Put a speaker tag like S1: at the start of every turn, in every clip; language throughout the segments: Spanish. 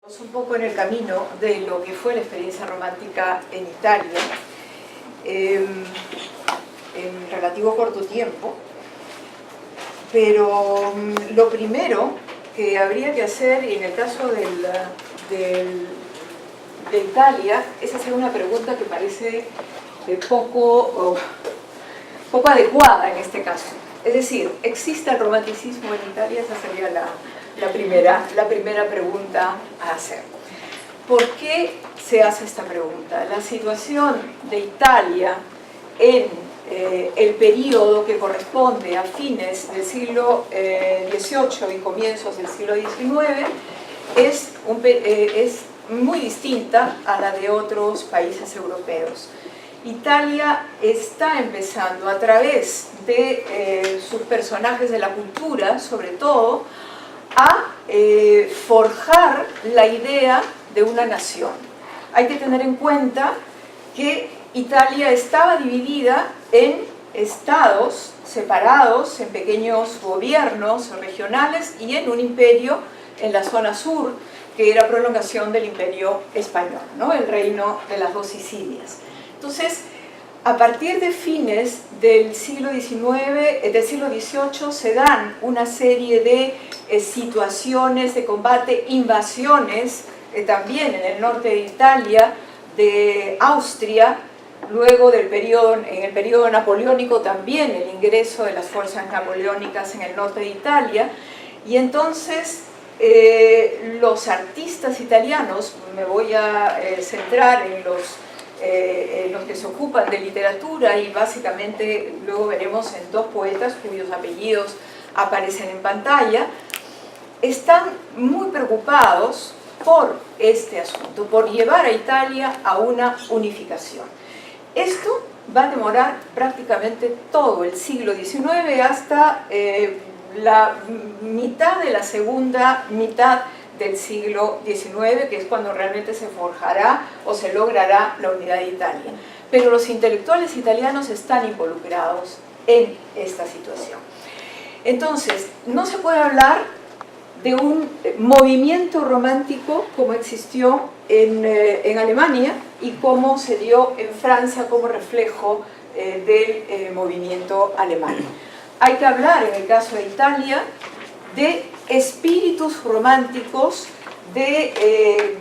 S1: Un poco en el camino de lo que fue la experiencia romántica en Italia en relativo corto tiempo, pero lo primero que habría que hacer en el caso de Italia es hacer una pregunta que parece poco adecuada en este caso. Es decir, ¿existe el romanticismo en Italia? Esa sería la primera pregunta a hacer. ¿Por qué se hace esta pregunta? La situación de Italia en el periodo que corresponde a fines del siglo XVIII y comienzos del siglo XIX es muy distinta a la de otros países europeos. Italia está empezando a través de sus personajes de la cultura, sobre todo, a forjar la idea de una nación. Hay que tener en cuenta que Italia estaba dividida en estados separados, en pequeños gobiernos regionales y en un imperio en la zona sur, que era prolongación del imperio español, ¿no? El reino de las dos Sicilias. Entonces, a partir de fines del siglo XVIII se dan una serie de situaciones de combate, invasiones, también en el norte de Italia, de Austria, luego en el periodo napoleónico también el ingreso de las fuerzas napoleónicas en el norte de Italia, y entonces los artistas italianos, me voy a centrar en los que se ocupan de literatura, y básicamente luego veremos en dos poetas cuyos apellidos aparecen en pantalla, están muy preocupados por este asunto, por llevar a Italia a una unificación. Esto va a demorar prácticamente todo el siglo XIX hasta la mitad de la segunda mitad del siglo XIX, que es cuando realmente se forjará o se logrará la unidad de Italia. Pero los intelectuales italianos están involucrados en esta situación. Entonces, no se puede hablar de un movimiento romántico como existió en Alemania y como se dio en Francia como reflejo del movimiento alemán. Hay que hablar, en el caso de Italia, de espíritus románticos, de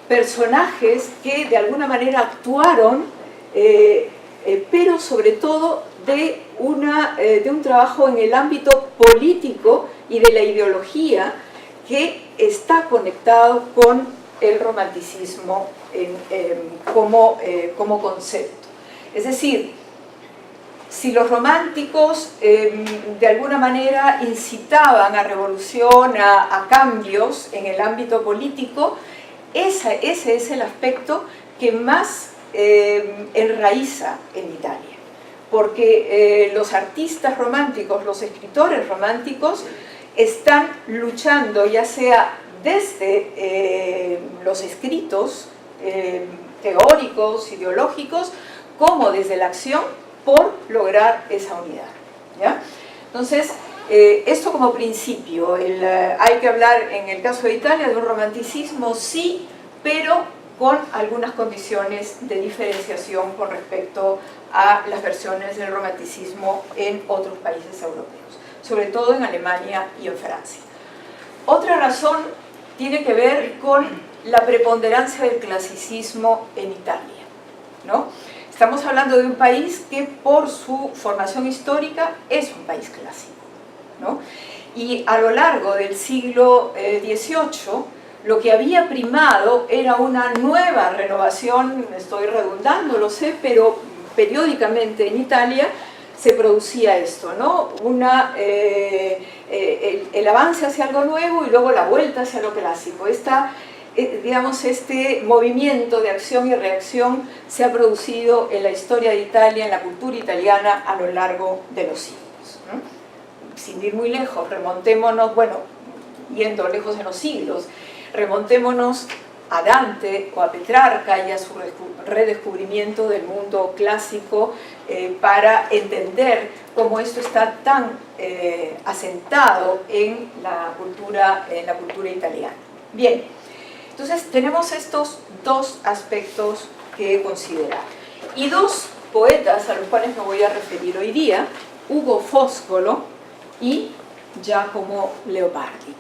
S1: personajes que de alguna manera actuaron, pero sobre todo de un trabajo en el ámbito político y de la ideología que está conectado con el romanticismo como concepto. Es decir, si los románticos de alguna manera incitaban a revolución, a cambios en el ámbito político, ese es el aspecto que más enraiza en Italia. Porque los artistas románticos, los escritores románticos, están luchando ya sea desde los escritos teóricos, ideológicos, como desde la acción, por lograr esa unidad, ¿ya? Entonces, esto como principio, hay que hablar en el caso de Italia de un romanticismo, sí, pero con algunas condiciones de diferenciación con respecto a las versiones del romanticismo en otros países europeos, sobre todo en Alemania y en Francia. Otra razón tiene que ver con la preponderancia del clasicismo en Italia, ¿no? Estamos hablando de un país que por su formación histórica es un país clásico, ¿no? Y a lo largo del siglo XVIII lo que había primado era una nueva renovación, estoy redundando, lo sé, pero periódicamente en Italia se producía esto, ¿no? El avance hacia algo nuevo y luego la vuelta hacia lo clásico. Digamos, este movimiento de acción y reacción se ha producido en la historia de Italia, en la cultura italiana a lo largo de los siglos, ¿no? Sin ir muy lejos, remontémonos, bueno, yendo lejos en los siglos, remontémonos a Dante o a Petrarca y a su redescubrimiento del mundo clásico para entender cómo esto está tan asentado en la cultura italiana. Bien. Entonces tenemos estos dos aspectos que considerar. Y dos poetas a los cuales me voy a referir hoy día, Ugo Foscolo y Giacomo Leopardi.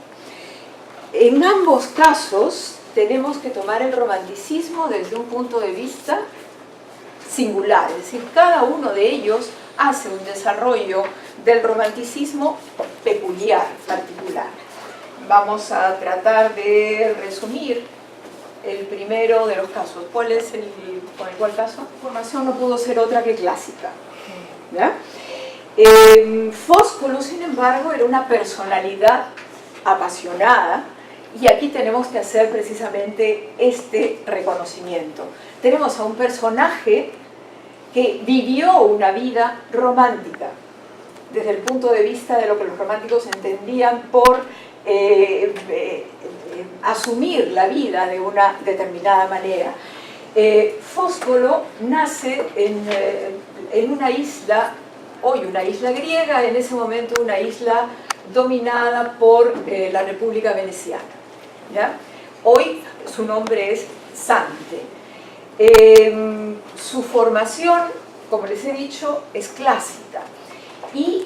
S1: En ambos casos tenemos que tomar el romanticismo desde un punto de vista singular, es decir, cada uno de ellos hace un desarrollo del romanticismo peculiar, particular. Vamos a tratar de resumir el primero de los casos. ¿Cuál es con el cual caso? La formación no pudo ser otra que clásica, ¿ya? Foscolo, sin embargo, era una personalidad apasionada, y aquí tenemos que hacer precisamente este reconocimiento. Tenemos a un personaje que vivió una vida romántica, desde el punto de vista de lo que los románticos entendían por asumir la vida de una determinada manera. Foscolo nace en una isla, hoy una isla griega, en ese momento una isla dominada por la República Veneciana, ¿ya? Hoy su nombre es Zante. Su formación, como les he dicho, es clásica. Y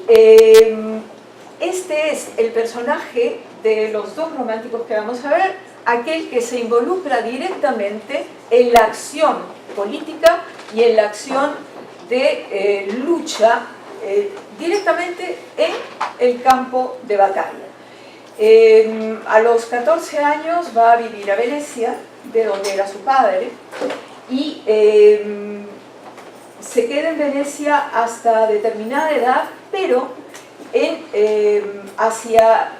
S1: este es el personaje de los dos románticos que vamos a ver, aquel que se involucra directamente en la acción política y en la acción de lucha directamente en el campo de batalla. A los 14 años va a vivir a Venecia, de donde era su padre, y se queda en Venecia hasta determinada edad, pero hacia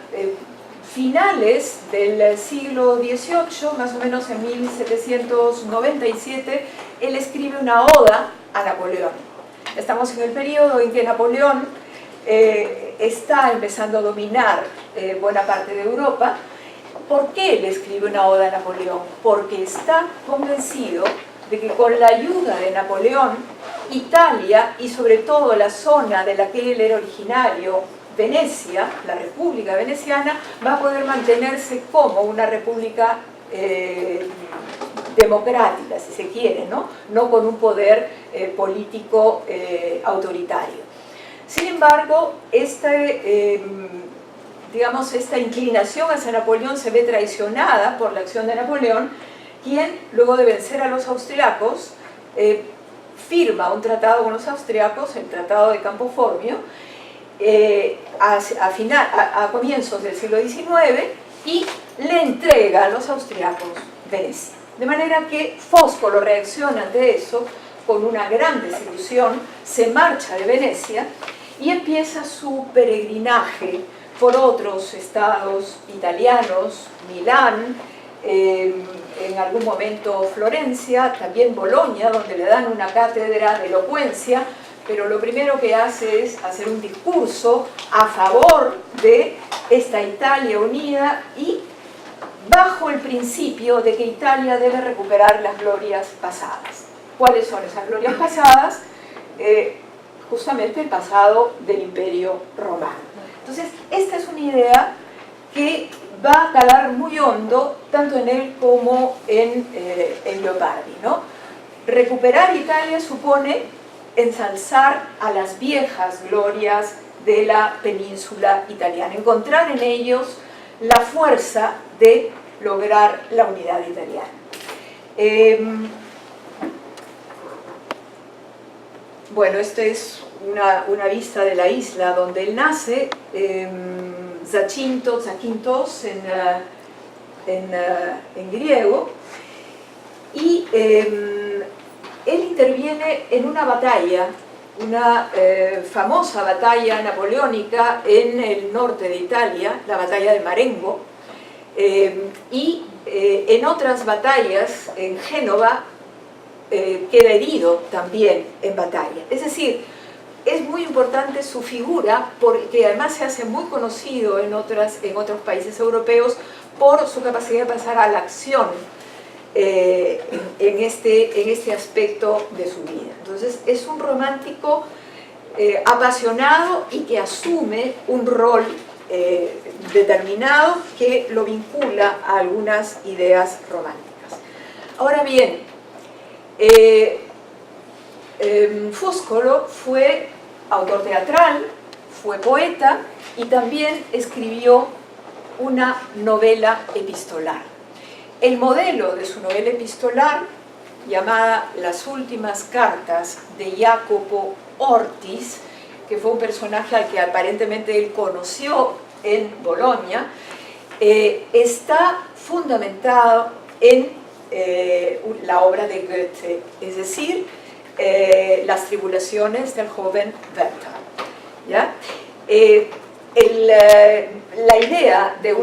S1: finales del siglo XVIII, más o menos en 1797, él escribe una oda a Napoleón. Estamos en el periodo en que Napoleón está empezando a dominar buena parte de Europa. ¿Por qué él escribe una oda a Napoleón? Porque está convencido de que con la ayuda de Napoleón, Italia, y sobre todo la zona de la que él era originario, Venecia, la República Veneciana, va a poder mantenerse como una república democrática, si se quiere, no con un poder político autoritario. Sin embargo, esta inclinación hacia Napoleón se ve traicionada por la acción de Napoleón, quien, luego de vencer a los austriacos, firma un tratado con los austriacos, el Tratado de Campo Formio, a comienzos del siglo XIX, y le entrega a los austriacos Venecia. De manera que Foscolo reacciona ante eso con una gran desilusión, se marcha de Venecia y empieza su peregrinaje por otros estados italianos, Milán, en algún momento Florencia, también Bolonia, donde le dan una cátedra de elocuencia, pero lo primero que hace es hacer un discurso a favor de esta Italia unida y bajo el principio de que Italia debe recuperar las glorias pasadas. ¿Cuáles son esas glorias pasadas? Justamente el pasado del Imperio Romano. Entonces, esta es una idea que va a calar muy hondo tanto en él como en Leopardi, ¿no? Recuperar Italia supone ensalzar a las viejas glorias de la península italiana, encontrar en ellos la fuerza de lograr la unidad italiana. Bueno, esta es una vista de la isla donde él nace, Zakynthos en griego, y él interviene en una batalla, una famosa batalla napoleónica en el norte de Italia, la batalla de Marengo, y en otras batallas en Génova queda herido también en batalla. Es decir, es muy importante su figura porque además se hace muy conocido en otros países europeos por su capacidad de pasar a la acción en este aspecto de su vida. Entonces es un romántico apasionado y que asume un rol determinado que lo vincula a algunas ideas románticas. Ahora bien, Foscolo fue autor teatral, fue poeta y también escribió una novela epistolar. El modelo de su novela epistolar, llamada Las últimas cartas de Jacopo Ortis, que fue un personaje al que aparentemente él conoció en Bolonia, está fundamentado en la obra de Goethe, es decir, Las tribulaciones del joven Werther. ¿Ya? La idea de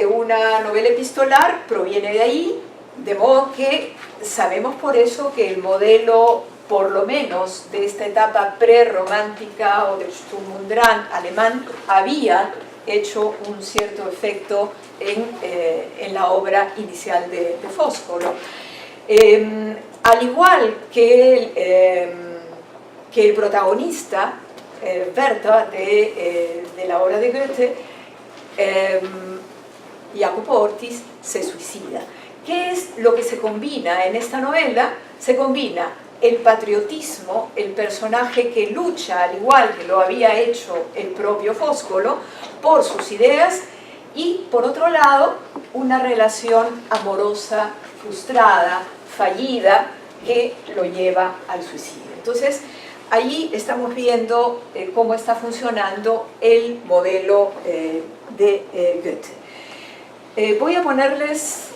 S1: una novela epistolar proviene de ahí, de modo que sabemos por eso que el modelo, por lo menos de esta etapa prerromántica o del Sturm und Drang alemán, había hecho un cierto efecto en la obra inicial de Foscolo. Al igual que el protagonista, Werther, de la obra de Goethe, Jacopo Ortis se suicida. ¿Qué es lo que se combina en esta novela? Se combina el patriotismo, el personaje que lucha, al igual que lo había hecho el propio Foscolo, por sus ideas, y por otro lado, una relación amorosa, frustrada, fallida, que lo lleva al suicidio. Entonces, allí estamos viendo cómo está funcionando el modelo de Goethe. Voy a ponerles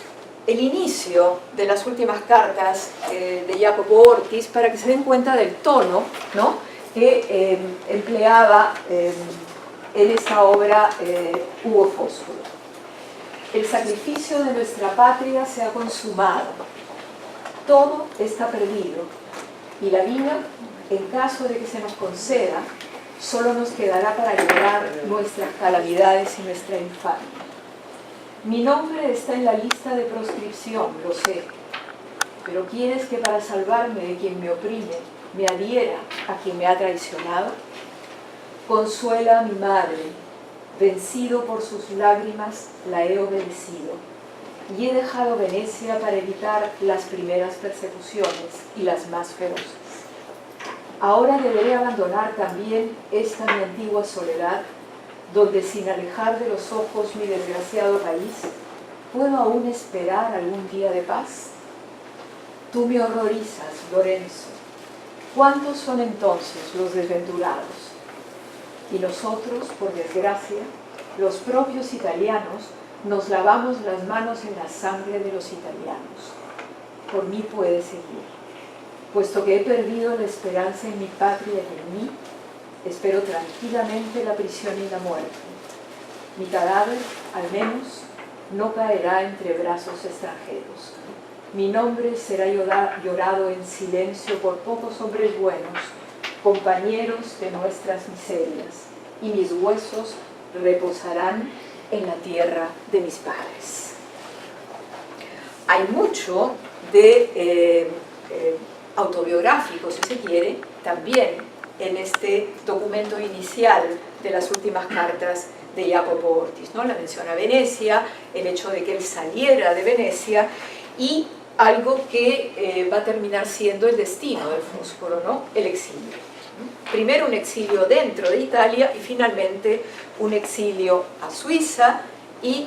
S1: el inicio de las últimas cartas de Jacopo Ortis para que se den cuenta del tono, ¿no?, que empleaba en esta obra Hugo Foscolo. El sacrificio de nuestra patria se ha consumado. Todo está perdido y la vida, en caso de que se nos conceda, solo nos quedará para llorar nuestras calamidades y nuestra infamia. Mi nombre está en la lista de proscripción, lo sé, pero ¿quieres que para salvarme de quien me oprime, me adhiera a quien me ha traicionado? Consuela a mi madre, vencido por sus lágrimas, la he obedecido, y he dejado Venecia para evitar las primeras persecuciones y las más feroces. Ahora deberé abandonar también esta mi antigua soledad, donde sin alejar de los ojos mi desgraciado país, ¿puedo aún esperar algún día de paz? Tú me horrorizas, Lorenzo. ¿Cuántos son entonces los desventurados? Y nosotros, por desgracia, los propios italianos, nos lavamos las manos en la sangre de los italianos. Por mí puede seguir. Puesto que he perdido la esperanza en mi patria y en mí, espero tranquilamente la prisión y la muerte. Mi cadáver, al menos, no caerá entre brazos extranjeros. Mi nombre será llorado en silencio por pocos hombres buenos, compañeros de nuestras miserias, y mis huesos reposarán en la tierra de mis padres. Hay mucho de autobiográfico, si se quiere, también en este documento inicial de las últimas cartas de Jacopo Ortis, ¿no? La mención a Venecia, el hecho de que él saliera de Venecia y algo que va a terminar siendo el destino del Foscolo, ¿no?, el exilio. Primero un exilio dentro de Italia y finalmente un exilio a Suiza y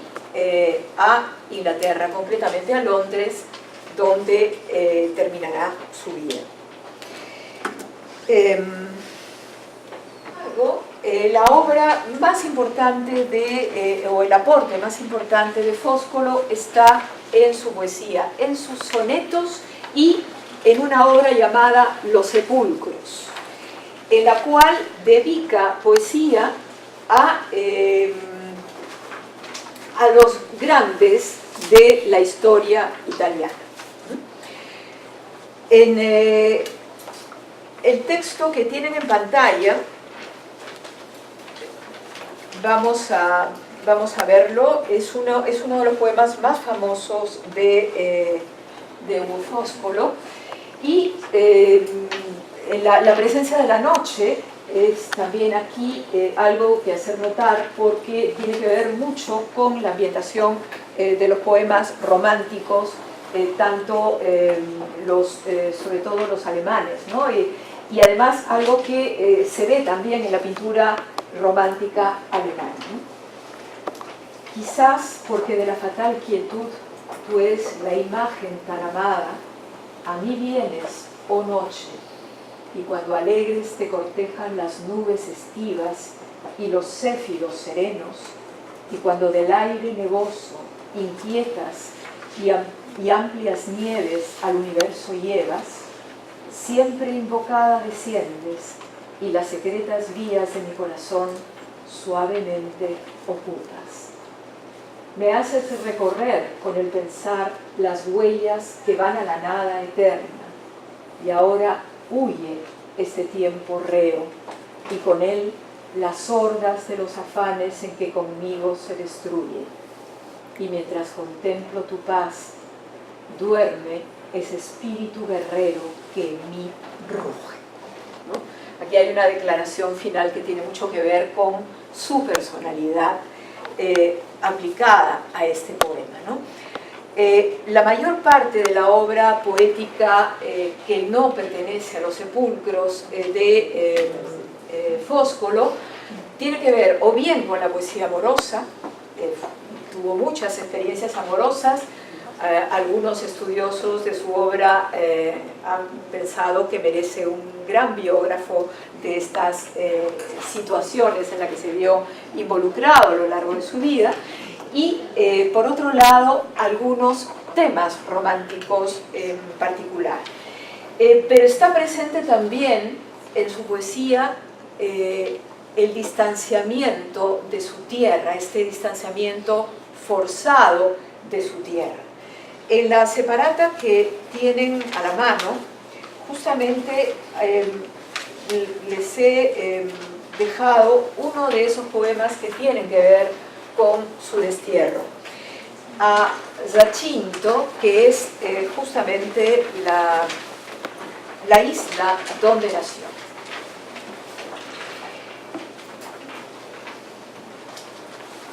S1: a Inglaterra, concretamente a Londres, donde terminará su vida. La obra más importante o el aporte más importante de Foscolo está en su poesía, en sus sonetos y en una obra llamada Los Sepulcros, en la cual dedica poesía a los grandes de la historia italiana. En el texto que tienen en pantalla, vamos a verlo, es uno de los poemas más famosos de Hugo Foscolo, y en la presencia de la noche es también aquí algo que hacer notar porque tiene que ver mucho con la ambientación de los poemas románticos, tanto sobre todo los alemanes, ¿no? Y además algo que se ve también en la pintura romántica alemana, ¿no? Quizás porque de la fatal quietud tú eres la imagen tan amada, a mí vienes, oh noche, y cuando alegres te cortejan las nubes estivas y los céfiros serenos, y cuando del aire nevoso inquietas y amplias nieves al universo llevas, siempre invocada desciendes y las secretas vías de mi corazón suavemente ocultas. Me haces recorrer con el pensar las huellas que van a la nada eterna, y ahora huye este tiempo reo, y con él las hordas de los afanes en que conmigo se destruye. Y mientras contemplo tu paz, duerme ese espíritu guerrero que en mí ruge, ¿no? Aquí hay una declaración final que tiene mucho que ver con su personalidad aplicada a este poema, ¿no? La mayor parte de la obra poética que no pertenece a los sepulcros de Foscolo tiene que ver o bien con la poesía amorosa, tuvo muchas experiencias amorosas, algunos estudiosos de su obra han pensado que merece un gran biógrafo de estas situaciones en las que se vio involucrado a lo largo de su vida, y por otro lado algunos temas románticos en particular. Pero está presente también en su poesía el distanciamiento de su tierra, este distanciamiento forzado de su tierra. En la separata que tienen a la mano, justamente les he dejado uno de esos poemas que tienen que ver con su destierro. A Zacinto, que es justamente la isla donde nació.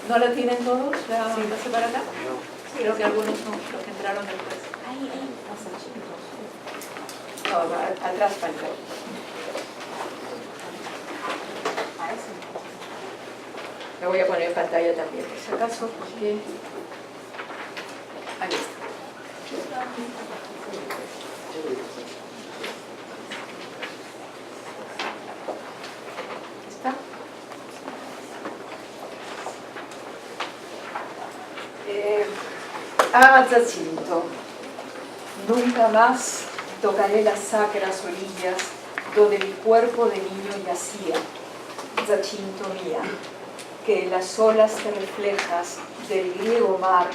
S1: ¿No la tienen todos, la separata? Sí, creo que algunos no, los que entraron después. Ahí, no, atrás falta. Me voy a poner en pantalla también, por si acaso, porque... Ahí está. ¿Está? A Zacinto. Nunca más tocaré las sacras orillas donde mi cuerpo de niño yacía, Zacinto mía, que en las olas te reflejas del griego mar,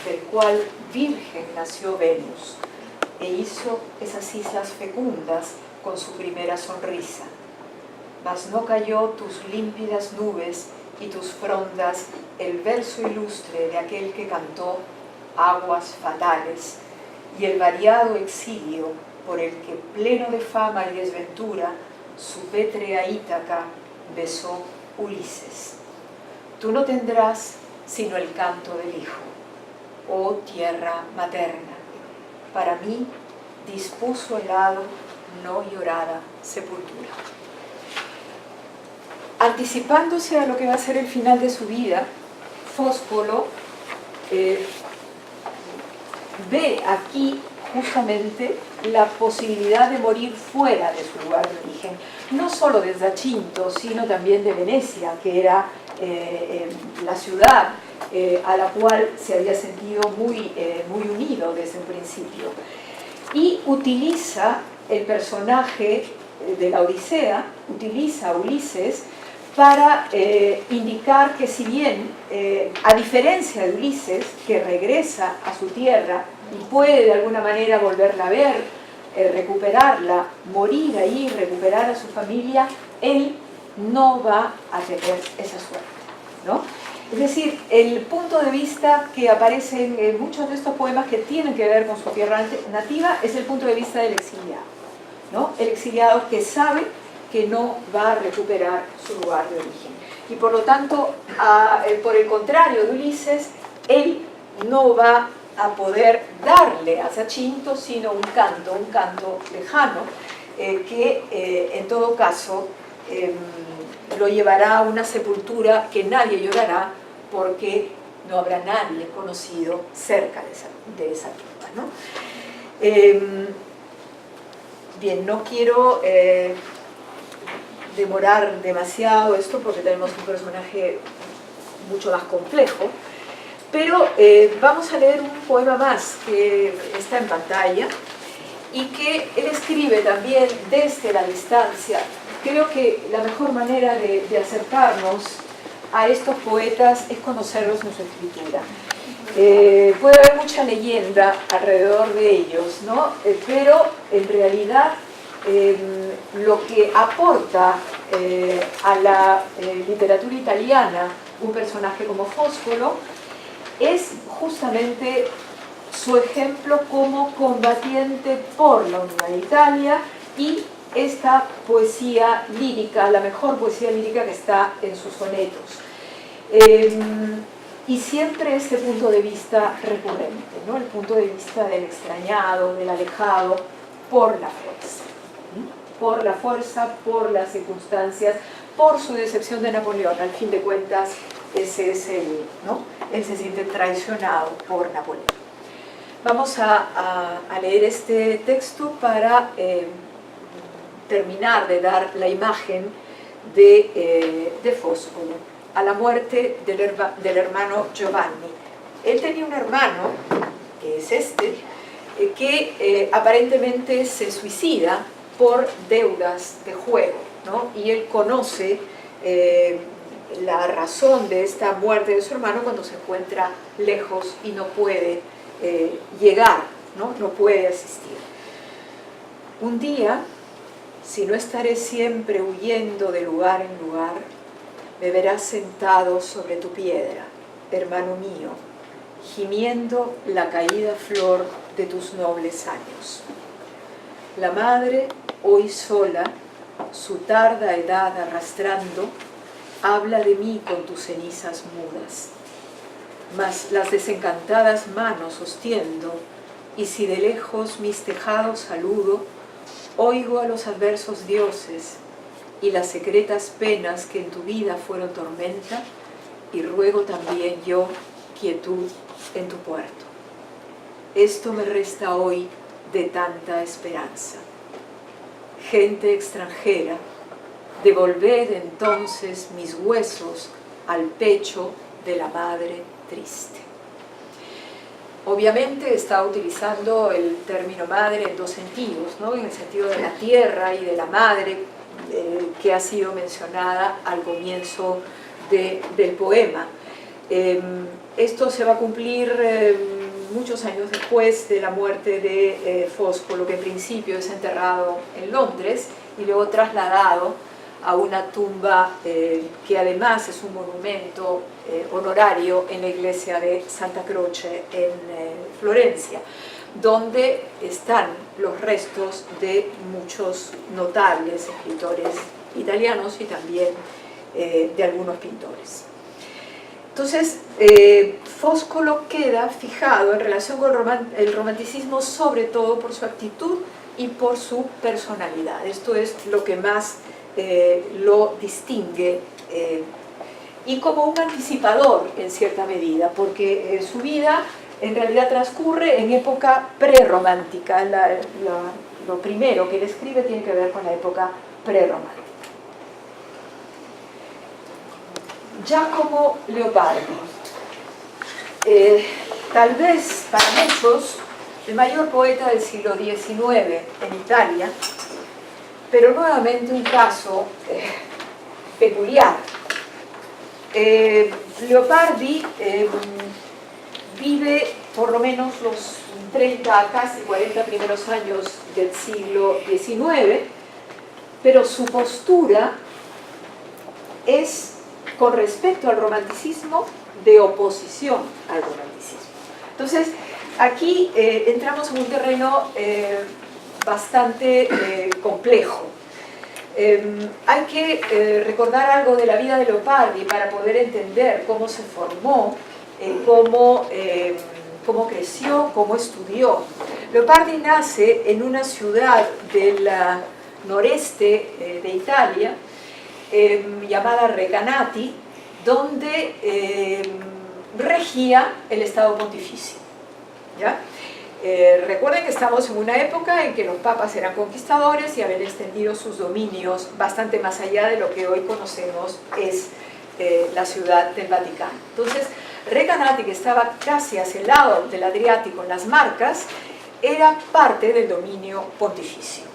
S1: del cual virgen nació Venus, e hizo esas islas fecundas con su primera sonrisa. Mas no cayó tus límpidas nubes y tus frondas el verso ilustre de aquel que cantó aguas fatales, y el variado exilio por el que, pleno de fama y desventura, su pétrea Ítaca besó Ulises. Tú no tendrás sino el canto del hijo, oh tierra materna. Para mí dispuso el hado no llorada sepultura. Anticipándose a lo que va a ser el final de su vida, Foscolo ve aquí justamente la posibilidad de morir fuera de su lugar de origen, no solo de Zacinto, sino también de Venecia, que era la ciudad a la cual se había sentido muy unido desde un principio. Y utiliza el personaje de la Odisea, utiliza a Ulises para indicar que si bien, a diferencia de Ulises, que regresa a su tierra y puede de alguna manera volverla a ver, recuperarla, morir ahí, recuperar a su familia, él no va a tener esa suerte, ¿no? Es decir, el punto de vista que aparece en muchos de estos poemas que tienen que ver con su tierra nativa es el punto de vista del exiliado, ¿no? El exiliado que sabe que no va a recuperar su lugar de origen. Y por lo tanto, por el contrario de Ulises, él no va a poder darle a Zacinto sino un canto lejano, que en todo caso lo llevará a una sepultura que nadie llorará, porque no habrá nadie conocido cerca de esa tumba, ¿no? Bien, no quiero demorar demasiado esto porque tenemos un personaje mucho más complejo, pero vamos a leer un poema más que está en pantalla y que él escribe también desde la distancia. Creo que la mejor manera de acercarnos a estos poetas es conocerlos en su escritura. Puede haber mucha leyenda alrededor de ellos, ¿no? Pero en realidad lo que aporta a la literatura italiana un personaje como Foscolo es justamente su ejemplo como combatiente por la unidad de Italia y esta poesía lírica, la mejor poesía lírica que está en sus sonetos. Y siempre este punto de vista recurrente, ¿no? El punto de vista del extrañado, del alejado, por la fuerza. Por la fuerza, por las circunstancias, por su decepción de Napoleón. Al fin de cuentas, ese es el, ¿no? Él se siente traicionado por Napoleón. Vamos a leer este texto para terminar de dar la imagen de Foscolo. A la muerte del hermano Giovanni. Él tenía un hermano, que es este, que aparentemente se suicida por deudas de juego, ¿no? Y él conoce la razón de esta muerte de su hermano cuando se encuentra lejos y no puede llegar, ¿no? No puede asistir. Un día, si no estaré siempre huyendo de lugar en lugar, me verás sentado sobre tu piedra, hermano mío, gimiendo la caída flor de tus nobles años. La madre, hoy sola, su tarda edad arrastrando, habla de mí con tus cenizas mudas. Mas las desencantadas manos sostiendo, y si de lejos mis tejados saludo, oigo a los adversos dioses, y las secretas penas que en tu vida fueron tormenta, y ruego también yo quietud en tu puerto. Esto me resta hoy de tanta esperanza. Gente extranjera, devolved entonces mis huesos al pecho de la madre triste. Obviamente está utilizando el término madre en dos sentidos, ¿no? En el sentido de la tierra y de la madre, que ha sido mencionada al comienzo del poema. Esto se va a cumplir muchos años después de la muerte de Foscolo, que en principio es enterrado en Londres y luego trasladado a una tumba que además es un monumento honorario en la iglesia de Santa Croce en Florencia, donde están los restos de muchos notables escritores italianos y también de algunos pintores. Entonces, Foscolo queda fijado en relación con el romanticismo, sobre todo por su actitud y por su personalidad. Esto es lo que más lo distingue, y como un anticipador en cierta medida, porque su vida en realidad transcurre en época prerromántica. Lo primero que él escribe tiene que ver con la época prerromántica. Giacomo Leopardi, tal vez para muchos el mayor poeta del siglo XIX en Italia, pero nuevamente un caso peculiar. Leopardi vive por lo menos los 30, casi 40 primeros años del siglo XIX, pero su postura es, con respecto al romanticismo, de oposición al romanticismo. Entonces, aquí entramos en un terreno bastante complejo. hay que recordar algo de la vida de Leopardi para poder entender cómo se formó, cómo creció, cómo estudió. Leopardi nace en una ciudad del noreste de Italia, llamada Recanati, donde regía el Estado Pontificio. ¿Ya? Recuerden que estamos en una época en que los papas eran conquistadores y habían extendido sus dominios bastante más allá de lo que hoy conocemos es la ciudad del Vaticano. Entonces, Recanati, que estaba casi hacia el lado del Adriático, en las Marcas, era parte del dominio pontificio.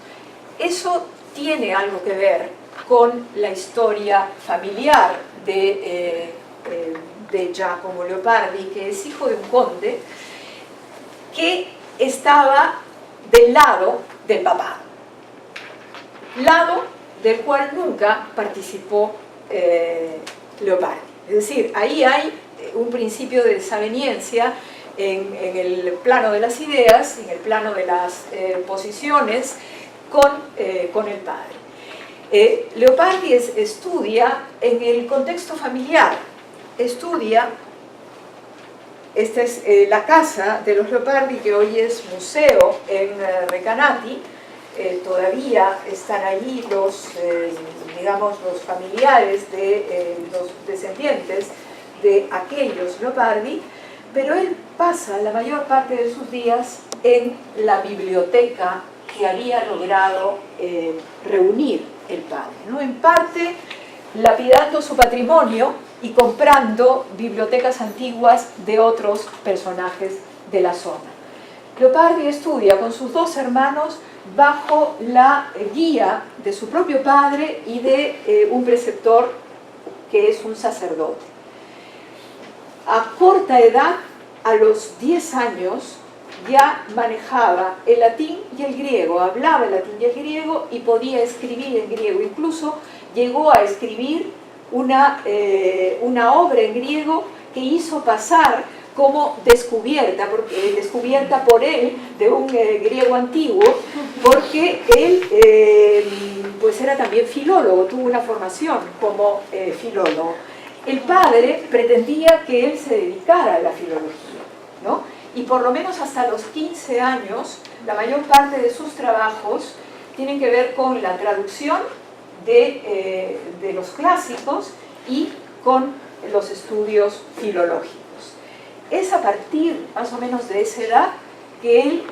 S1: Eso tiene algo que ver con la historia familiar de Giacomo Leopardi, que es hijo de un conde que estaba del lado del papado, lado del cual nunca participó Leopardi. Es decir, ahí hay un principio de desaveniencia en el plano de las ideas, en el plano de las posiciones con el padre. Leopardi estudia en el contexto familiar, estudia. Esta es la casa de los Leopardi, que hoy es museo en Recanati. Todavía están allí los familiares de los descendientes de aquellos Leopardi, pero él pasa la mayor parte de sus días en la biblioteca que había logrado reunir el padre, ¿no? En parte lapidando su patrimonio y comprando bibliotecas antiguas de otros personajes de la zona. Leopardi estudia con sus dos hermanos bajo la guía de su propio padre y de un preceptor que es un sacerdote. A corta edad, a los 10 años, ya manejaba el latín y el griego, hablaba el latín y el griego y podía escribir en griego. Incluso llegó a escribir una obra en griego que hizo pasar como descubierta por él de un griego antiguo, porque él pues era también filólogo, tuvo una formación como filólogo. El padre pretendía que él se dedicara a la filología, ¿no? Y por lo menos hasta los 15 años, la mayor parte de sus trabajos tienen que ver con la traducción de los clásicos y con los estudios filológicos. Es a partir más o menos de esa edad que él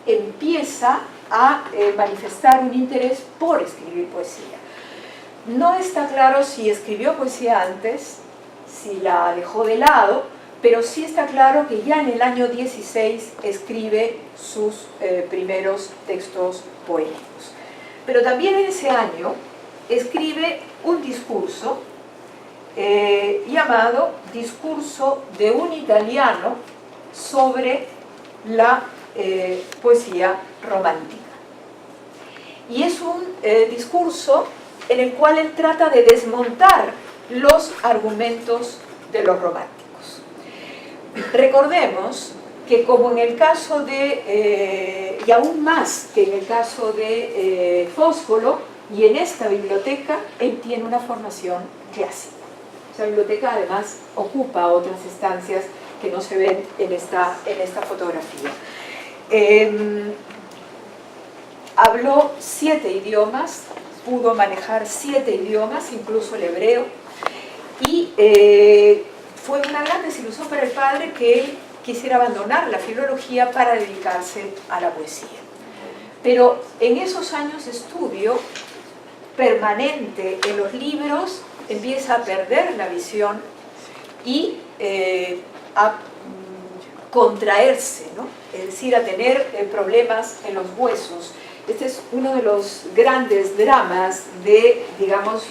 S1: empieza a manifestar un interés por escribir poesía. No está claro si escribió poesía antes, si la dejó de lado, pero sí está claro que ya en el año 16 escribe sus primeros textos poéticos. Pero también en ese año escribe un discurso llamado Discurso de un italiano sobre la poesía romántica. Y es un discurso en el cual él trata de desmontar los argumentos de los románticos. Recordemos que como en el caso de, y aún más que en el caso de Foscolo, y en esta biblioteca, él tiene una formación clásica. Esta biblioteca además ocupa otras estancias que no se ven en esta fotografía. Habló 7 idiomas, pudo manejar 7 idiomas, incluso el hebreo, y fue una gran desilusión para el padre que él quisiera abandonar la filología para dedicarse a la poesía. Pero en esos años de estudio permanente en los libros empieza a perder la visión y a contraerse, ¿no? Es decir, a tener problemas en los huesos. Este es uno de los grandes dramas de, digamos,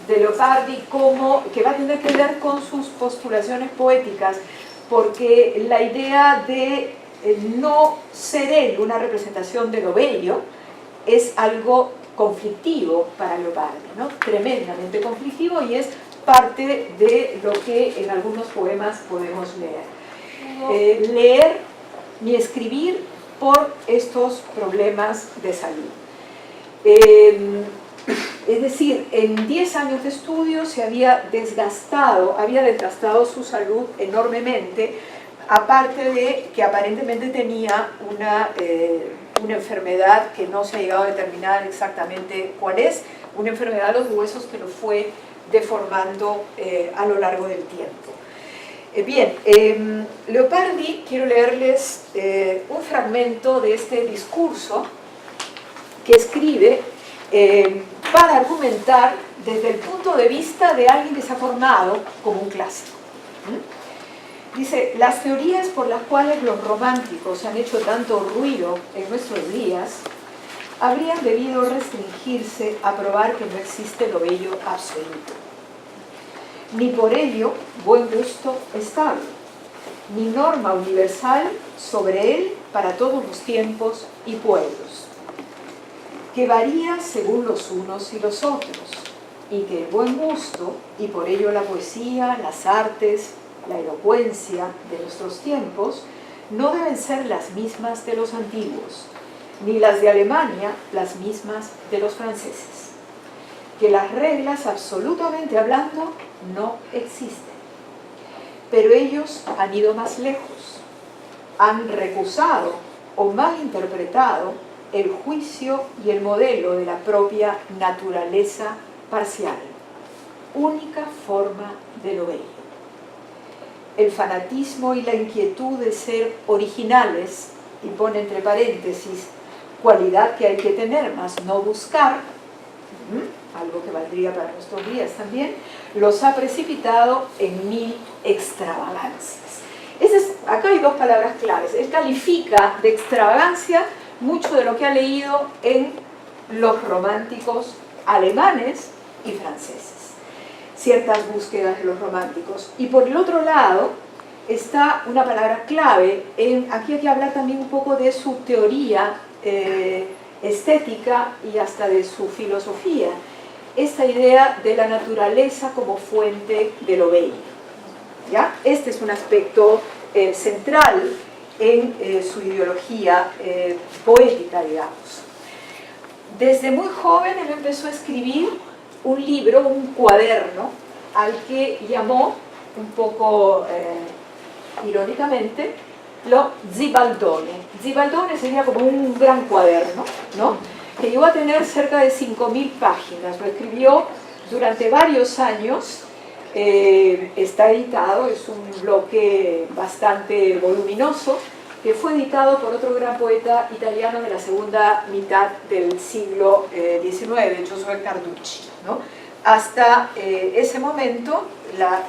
S1: de Leopardi, que va a tener que ver con sus postulaciones poéticas, porque la idea de no ser él una representación de lo bello es algo conflictivo para Leopardi, ¿no? Tremendamente conflictivo, y es parte de lo que en algunos poemas podemos leer. Leer ni escribir por estos problemas de salud. Es decir, en 10 años de estudio se había desgastado su salud enormemente, aparte de que aparentemente tenía una enfermedad que no se ha llegado a determinar exactamente cuál es, una enfermedad de los huesos que lo fue deformando a lo largo del tiempo. Bien, Leopardi, quiero leerles un fragmento de este discurso que escribe para argumentar desde el punto de vista de alguien que se ha formado como un clásico. Dice, las teorías por las cuales los románticos han hecho tanto ruido en nuestros días habrían debido restringirse a probar que no existe lo bello absoluto. Ni por ello buen gusto estable, ni norma universal sobre él para todos los tiempos y pueblos, que varía según los unos y los otros, y que el buen gusto, y por ello la poesía, las artes, la elocuencia de nuestros tiempos, no deben ser las mismas de los antiguos, ni las de Alemania las mismas de los franceses. Que las reglas, absolutamente hablando, no existen. Pero ellos han ido más lejos, han recusado o malinterpretado el juicio y el modelo de la propia naturaleza parcial, única forma de lo bello. El fanatismo y la inquietud de ser originales, y pone entre paréntesis, cualidad que hay que tener, más no buscar, algo que valdría para nuestros días también, los ha precipitado en mil extravagancias. Acá hay dos palabras claves. Él califica de extravagancia mucho de lo que ha leído en los románticos alemanes y franceses. Ciertas búsquedas de los románticos. Y por el otro lado está una palabra clave. Aquí hay que hablar también un poco de su teoría estética y hasta de su filosofía. Esta idea de la naturaleza como fuente de lo bello. ¿Ya? Este es un aspecto central en su ideología poética, digamos. Desde muy joven él empezó a escribir un libro, un cuaderno, al que llamó, un poco irónicamente, lo Zibaldone. Zibaldone sería como un gran cuaderno, ¿no?, que llegó a tener cerca de 5.000 páginas. Lo escribió durante varios años, está editado, es un bloque bastante voluminoso, que fue editado por otro gran poeta italiano de la segunda mitad del siglo XIX, Giosuè Carducci, ¿no? Hasta ese momento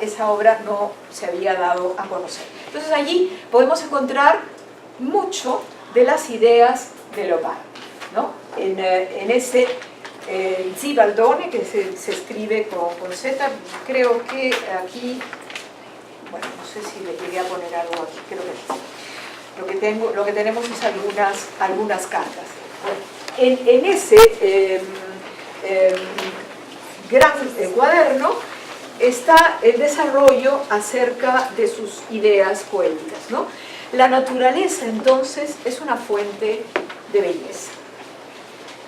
S1: esa obra no se había dado a conocer. Entonces allí podemos encontrar mucho de las ideas de Leopardi, ¿no? En ese Zibaldone, que se escribe con Z, creo que aquí, bueno, no sé si le llegué a poner algo aquí, creo que sí. Lo que tenemos es algunas cartas. Bueno, en ese gran cuaderno está el desarrollo acerca de sus ideas poéticas, ¿no? La naturaleza, entonces, es una fuente de belleza.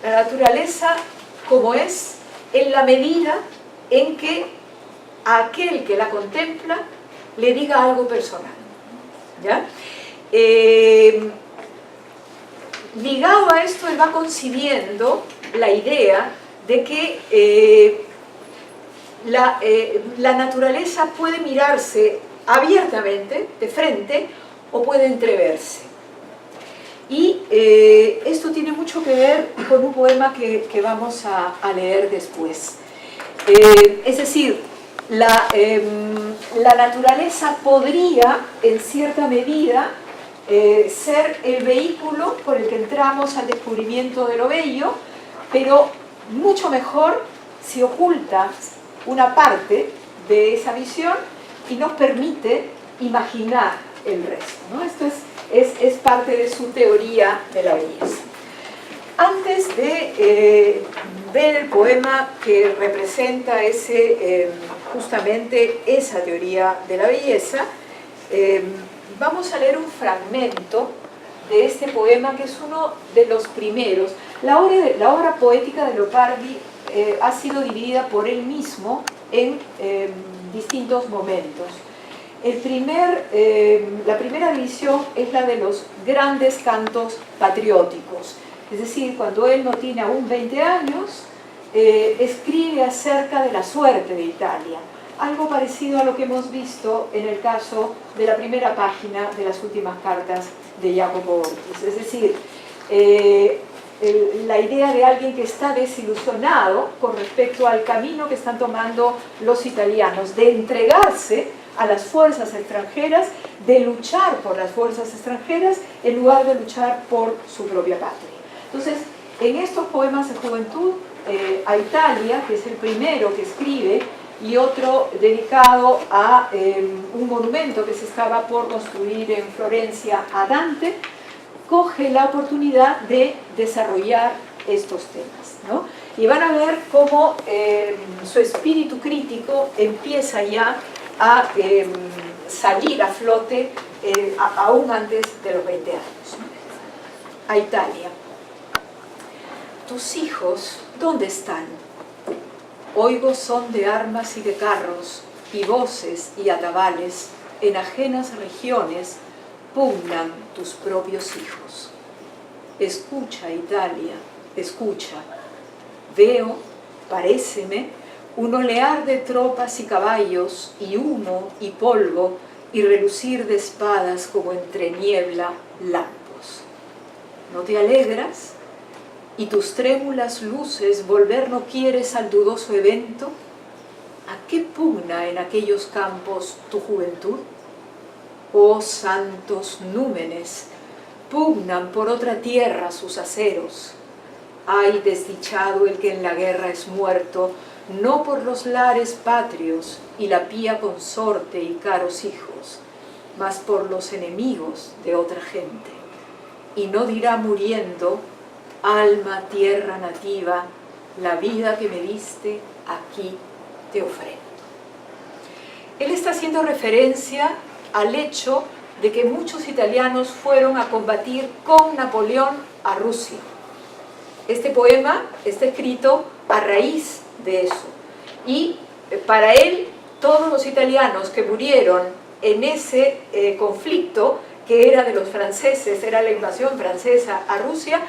S1: La naturaleza como es en la medida en que a aquel que la contempla le diga algo personal, ¿ya? Ligado a esto, él va concibiendo la idea de que la naturaleza puede mirarse abiertamente, de frente, o puede entreverse. Y esto tiene mucho que ver con un poema que vamos a leer después. Es decir, la naturaleza podría, en cierta medida, ser el vehículo por el que entramos al descubrimiento de lo bello, pero mucho mejor si oculta una parte de esa visión y nos permite imaginar el resto, ¿no? Esto es parte de su teoría de la belleza. Antes de ver el poema que representa justamente esa teoría de la belleza, vamos a leer un fragmento de este poema que es uno de los primeros. La obra poética de Leopardi ha sido dividida por él mismo en distintos momentos. La primera división es la de los grandes cantos patrióticos, es decir, cuando él no tiene aún 20 años, escribe acerca de la suerte de Italia, algo parecido a lo que hemos visto en el caso de la primera página de las últimas cartas de Jacopo Ortis, es decir, la idea de alguien que está desilusionado con respecto al camino que están tomando los italianos, de entregarse a las fuerzas extranjeras, de luchar por las fuerzas extranjeras en lugar de luchar por su propia patria. Entonces, en estos poemas de juventud, a Italia, que es el primero que escribe, y otro dedicado a un monumento que se estaba por construir en Florencia a Dante, coge la oportunidad de desarrollar estos temas, ¿no? Y van a ver cómo su espíritu crítico empieza ya a salir a flote aún antes de los 20 años, ¿no? A Italia. Tus hijos, ¿dónde están? Oigo son de armas y de carros, y voces y atabales, en ajenas regiones pugnan tus propios hijos. Escucha, Italia, escucha. Veo, paréceme, un olear de tropas y caballos, y humo y polvo, y relucir de espadas como entre niebla lampos. ¿No te alegras? ¿Y tus trémulas luces volver no quieres al dudoso evento? ¿A qué pugna en aquellos campos tu juventud? Oh santos númenes, pugnan por otra tierra sus aceros. Ay, desdichado el que en la guerra es muerto, no por los lares patrios y la pía consorte y caros hijos, mas por los enemigos de otra gente. Y no dirá muriendo, alma, tierra nativa, la vida que me diste, aquí te ofrendo. Él está haciendo referencia al hecho de que muchos italianos fueron a combatir con Napoleón a Rusia. Este poema está escrito a raíz de eso. Y para él, todos los italianos que murieron en ese conflicto, que era de los franceses, era la invasión francesa a Rusia,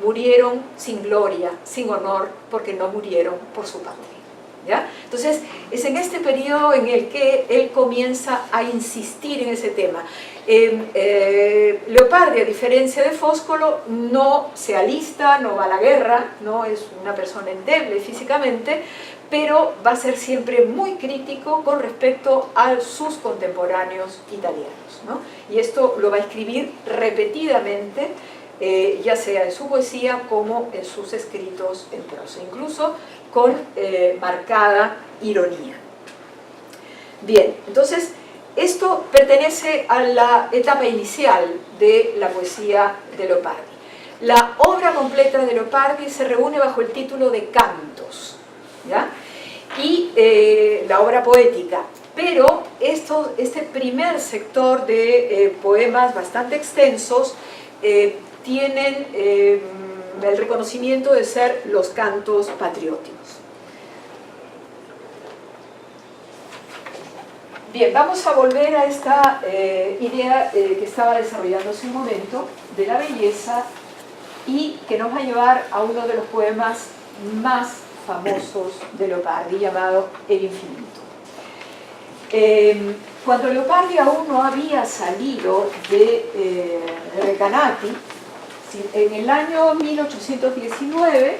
S1: murieron sin gloria, sin honor, porque no murieron por su patria. ¿Ya? Entonces, es en este periodo en el que él comienza a insistir en ese tema. Leopardi, a diferencia de Foscolo, no se alista, no va a la guerra, no es una persona endeble físicamente, pero va a ser siempre muy crítico con respecto a sus contemporáneos italianos, ¿no? Y esto lo va a escribir repetidamente, ya sea en su poesía como en sus escritos en prosa, incluso con marcada ironía. Bien, entonces esto pertenece a la etapa inicial de la poesía de Leopardi. La obra completa de Leopardi se reúne bajo el título de Cantos, ¿ya? Y la obra poética, pero este primer sector de poemas bastante extensos tienen el reconocimiento de ser los cantos patrióticos. Bien, vamos a volver a esta idea que estaba desarrollando hace un momento, de la belleza, y que nos va a llevar a uno de los poemas más famosos de Leopardi, llamado El Infinito. Cuando Leopardi aún no había salido de Recanati, en el año 1819,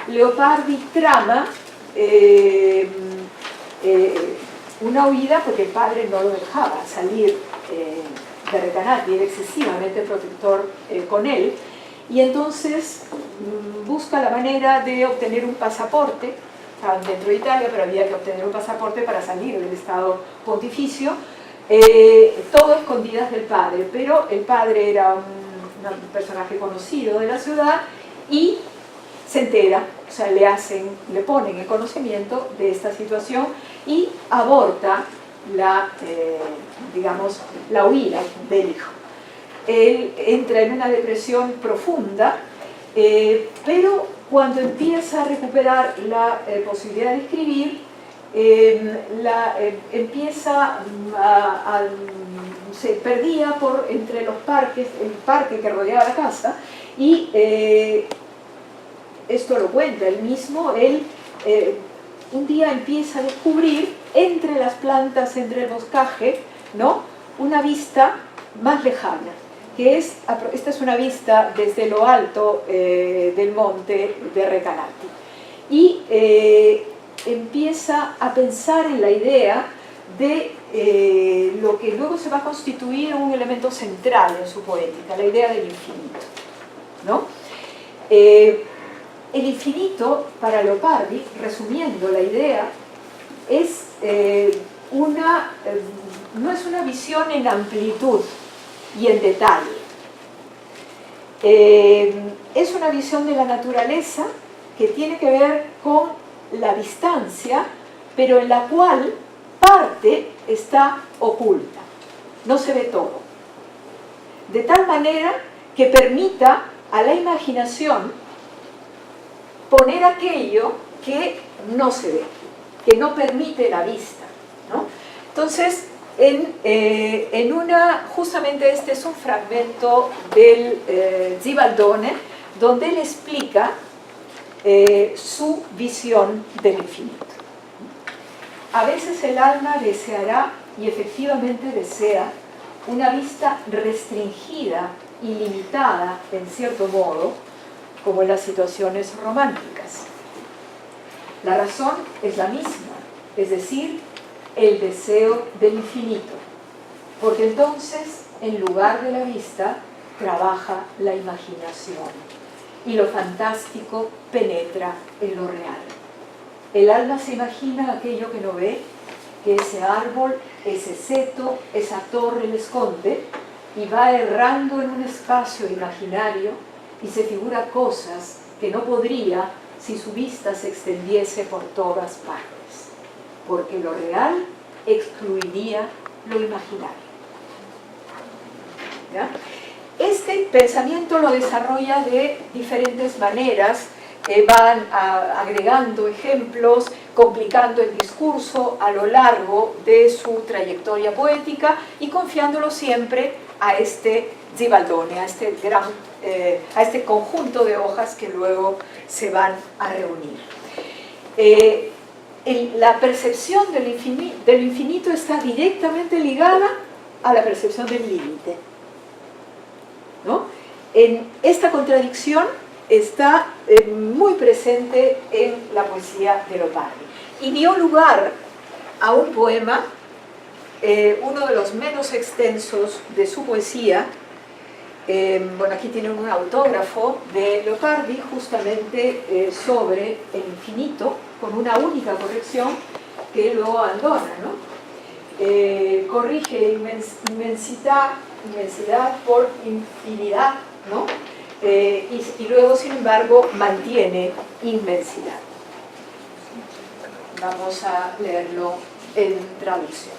S1: Leopardi trama una huida porque el padre no lo dejaba salir de Recanati, era excesivamente protector con él, y entonces busca la manera de obtener un pasaporte. Estaban dentro de Italia, pero había que obtener un pasaporte para salir del estado pontificio, todo a escondidas del padre, pero el padre era un personaje conocido de la ciudad y se entera, o sea, le ponen en conocimiento de esta situación y aborta la huida del hijo. Él entra en una depresión profunda, pero cuando empieza a recuperar la posibilidad de escribir, empieza se perdía entre los parques, el parque que rodeaba la casa, y esto lo cuenta él mismo. Él un día empieza a descubrir entre las plantas, entre el boscaje, ¿no?, una vista más lejana, que esta es una vista desde lo alto del monte de Recanati, y empieza a pensar en la idea de lo que luego se va a constituir un elemento central en su poética, la idea del infinito, ¿no? El infinito, para Leopardi, resumiendo la idea, es no es una visión en amplitud y en detalle. Es una visión de la naturaleza que tiene que ver con la distancia, pero en la cual parte está oculta, no se ve todo. De tal manera que permita a la imaginación poner aquello que no se ve, que no permite la vista, ¿no? Entonces, justamente este es un fragmento del Zibaldone, donde él explica su visión del infinito. A veces el alma deseará, y efectivamente desea, una vista restringida y limitada, en cierto modo, como en las situaciones románticas. La razón es la misma, es decir, el deseo del infinito, porque entonces, en lugar de la vista, trabaja la imaginación, y lo fantástico penetra en lo real. El alma se imagina aquello que no ve, que ese árbol, ese seto, esa torre le esconde, y va errando en un espacio imaginario y se figura cosas que no podría si su vista se extendiese por todas partes, porque lo real excluiría lo imaginario. ¿Ya? Este pensamiento lo desarrolla de diferentes maneras, van agregando ejemplos, complicando el discurso a lo largo de su trayectoria poética y confiándolo siempre a este Zibaldone, a este conjunto de hojas que luego se van a reunir. La percepción del infinito está directamente ligada a la percepción del límite, ¿no? En esta contradicción está muy presente en la poesía de Leopardi, y dio lugar a un poema, uno de los menos extensos de su poesía. Bueno, aquí tienen un autógrafo de Leopardi justamente sobre el infinito, con una única corrección que luego abandona, ¿no? Corrige inmensidad por infinidad, ¿no? Y luego, sin embargo, mantiene inmensidad. Vamos a leerlo en traducción.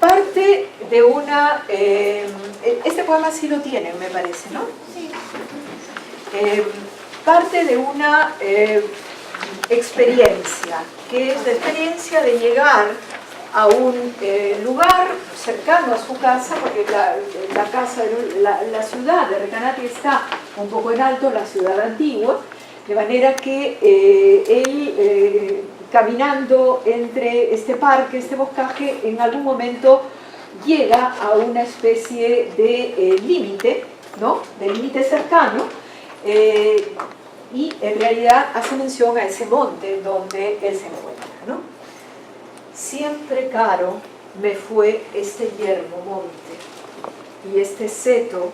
S1: Parte de una... este poema sí lo tienen, me parece, ¿no? Sí. Parte de una experiencia, que es la experiencia de llegar a un lugar cercano a su casa, porque la casa, la ciudad de Recanati está un poco en alto, la ciudad antigua, de manera que él, caminando entre este parque, este boscaje, en algún momento llega a una especie de límite, ¿no?, de límite cercano, y en realidad hace mención a ese monte donde él se encuentra, ¿no? Siempre caro me fue este yermo monte y este seto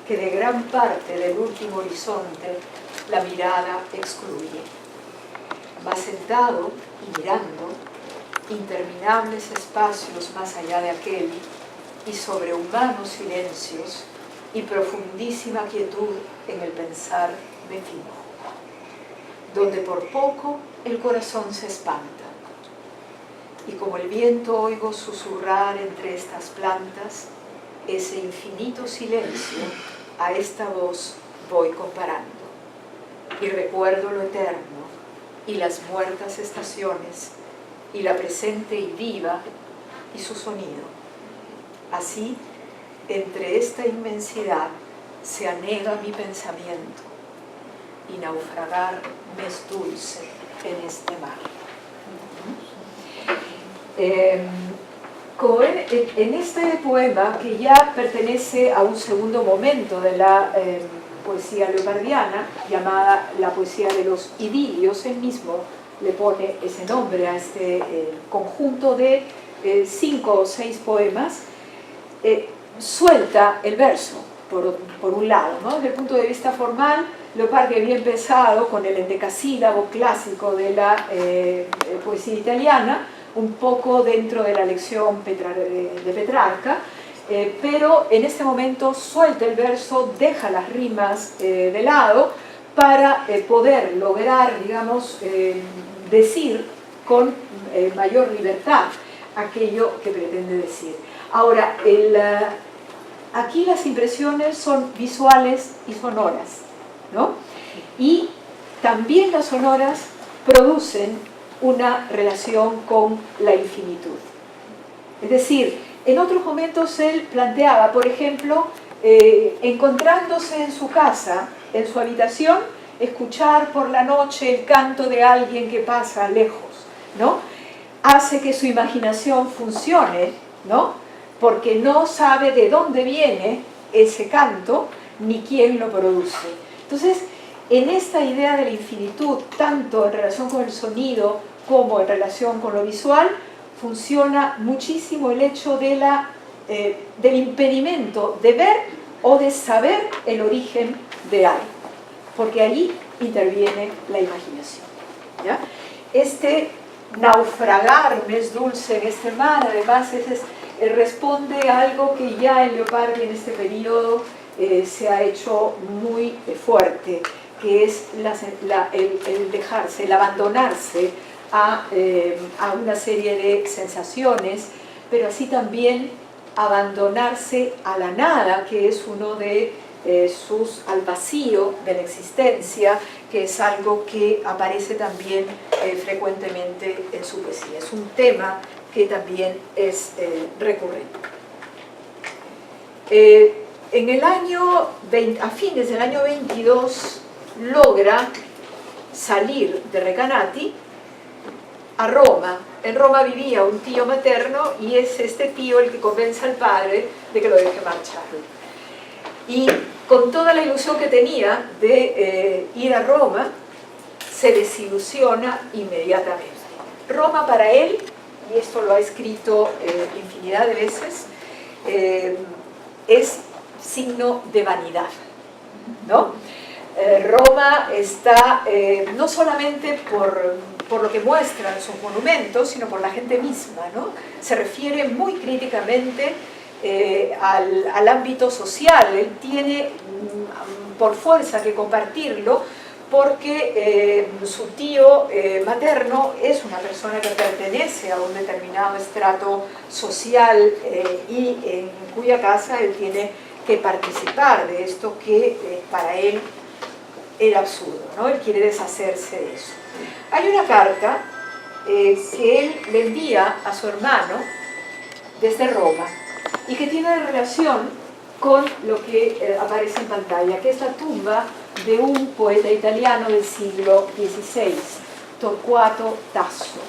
S1: que de gran parte del último horizonte la mirada excluye. Mas sentado y mirando interminables espacios más allá de aquel y sobrehumanos silencios y profundísima quietud en el pensar me fijo, donde por poco el corazón se espanta. Y como el viento oigo susurrar entre estas plantas, ese infinito silencio, a esta voz voy comparando. Y recuerdo lo eterno, y las muertas estaciones, y la presente y viva, y su sonido. Así, entre esta inmensidad, se anega mi pensamiento, y naufragar me es dulce en este mar. En este poema, que ya pertenece a un segundo momento de la poesía leopardiana, llamada la poesía de los idilios, él mismo le pone ese nombre a este conjunto de 5 o 6 poemas, suelta el verso, por un lado, ¿no? Desde el punto de vista formal, Leopardi había empezado con el endecasílabo clásico de la poesía italiana, un poco dentro de la lección de Petrarca, pero en este momento suelta el verso, deja las rimas de lado para poder lograr, digamos, decir con mayor libertad aquello que pretende decir. Ahora, aquí las impresiones son visuales y sonoras, ¿no? Y también las sonoras producen una relación con la infinitud. Es decir, en otros momentos él planteaba, por ejemplo, encontrándose en su casa, en su habitación, escuchar por la noche el canto de alguien que pasa lejos, ¿no? Hace que su imaginación funcione, ¿no? Porque no sabe de dónde viene ese canto ni quién lo produce. Entonces, en esta idea de la infinitud, tanto en relación con el sonido como en relación con lo visual, funciona muchísimo el hecho de del impedimento de ver o de saber el origen de algo, porque ahí interviene la imaginación, ¿ya? Este naufragar me es dulce en este mar, además responde a algo que ya en Leopardi en este periodo se ha hecho muy fuerte, que es el dejarse, el abandonarse a una serie de sensaciones, pero así también abandonarse a la nada, que es uno de al vacío de la existencia, que es algo que aparece también frecuentemente en su poesía. Es un tema que también es recurrente. En el año a fines del año 22 logra salir de Recanati a Roma. En Roma vivía un tío materno y es este tío el que convence al padre de que lo deje marchar. Y con toda la ilusión que tenía de ir a Roma, se desilusiona inmediatamente. Roma para él, y esto lo ha escrito infinidad de veces, es signo de vanidad, ¿no? Roma está no solamente por lo que muestran sus monumentos, sino por la gente misma, ¿no? Se refiere muy críticamente al ámbito social. Él tiene por fuerza que compartirlo, porque su tío materno es una persona que pertenece a un determinado estrato social y en cuya casa él tiene que participar de esto que para él era absurdo, ¿no? Él quiere deshacerse de eso. Hay una carta que él le envía a su hermano desde Roma y que tiene relación con lo que aparece en pantalla, que es la tumba de un poeta italiano del siglo XVI, Torquato Tasso.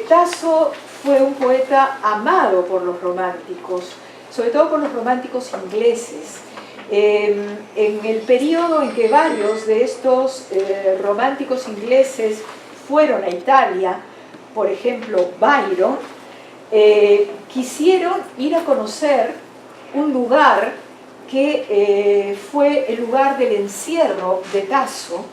S1: Tasso fue un poeta amado por los románticos, sobre todo por los románticos ingleses. En el periodo en que varios de estos románticos ingleses fueron a Italia, por ejemplo Byron, quisieron ir a conocer un lugar que fue el lugar del encierro de Tasso,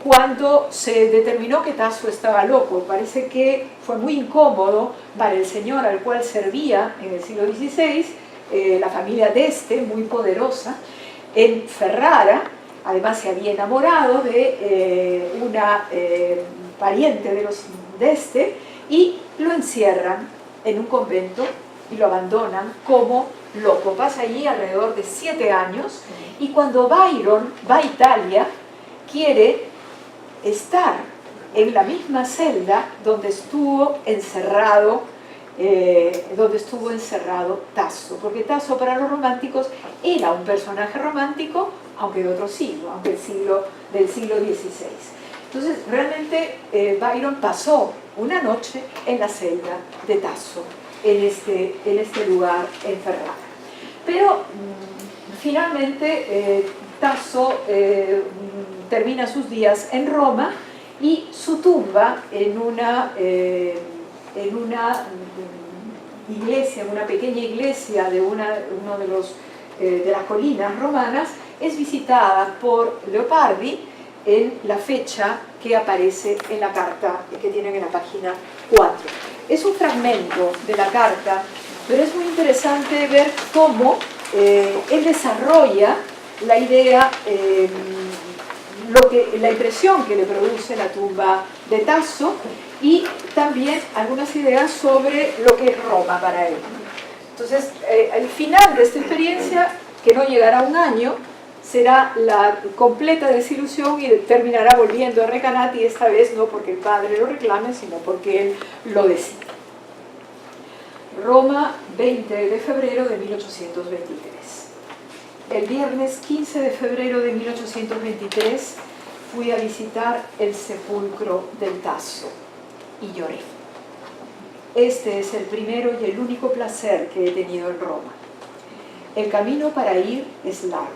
S1: cuando se determinó que Tasso estaba loco. Parece que fue muy incómodo para el señor al cual servía en el siglo XVI, la familia d'Este, muy poderosa, en Ferrara. Además se había enamorado de una pariente de los d'Este y lo encierran en un convento y lo abandonan como loco. Pasa allí alrededor de 7 años y cuando Byron va a Italia quiere estar en la misma celda donde estuvo encerrado Tasso, porque Tasso para los románticos era un personaje romántico, aunque de otro siglo, aunque del siglo XVI. Entonces realmente Byron pasó una noche en la celda de Tasso, en este lugar encerrado. Pero finalmente Tasso termina sus días en Roma y su tumba en una iglesia, en una pequeña iglesia de uno de las colinas romanas, es visitada por Leopardi en la fecha que aparece en la carta que tienen en la página 4. Es un fragmento de la carta, pero es muy interesante ver cómo él desarrolla la idea, la impresión que le produce la tumba de Tasso y también algunas ideas sobre lo que es Roma para él. Entonces, al final de esta experiencia, que no llegará a un año, será la completa desilusión y terminará volviendo a Recanati, esta vez no porque el padre lo reclame, sino porque él lo decide. Roma, 20 de febrero de 1823. El viernes 15 de febrero de 1823 fui a visitar el sepulcro del Tasso y lloré. Este es el primero y el único placer que he tenido en Roma. El camino para ir es largo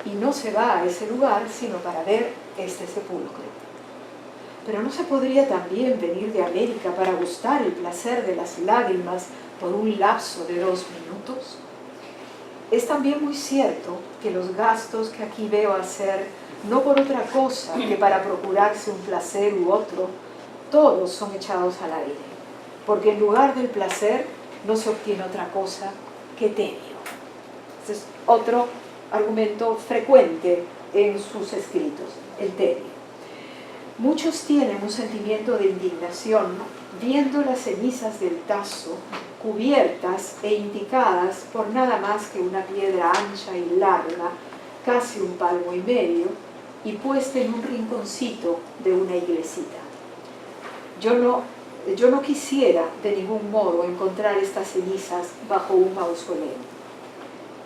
S1: y no se va a ese lugar sino para ver este sepulcro. Pero ¿no se podría también venir de América para gustar el placer de las lágrimas por un lapso de 2 minutos? Es también muy cierto que los gastos que aquí veo hacer, no por otra cosa que para procurarse un placer u otro, todos son echados al aire, porque en lugar del placer no se obtiene otra cosa que tedio. Este es otro argumento frecuente en sus escritos, el tedio. Muchos tienen un sentimiento de indignación viendo las cenizas del Tasso cubiertas e indicadas por nada más que una piedra ancha y larga, casi 1,5 palmos, y puesta en un rinconcito de una iglesita. Yo no quisiera de ningún modo encontrar estas cenizas bajo un mausoleo.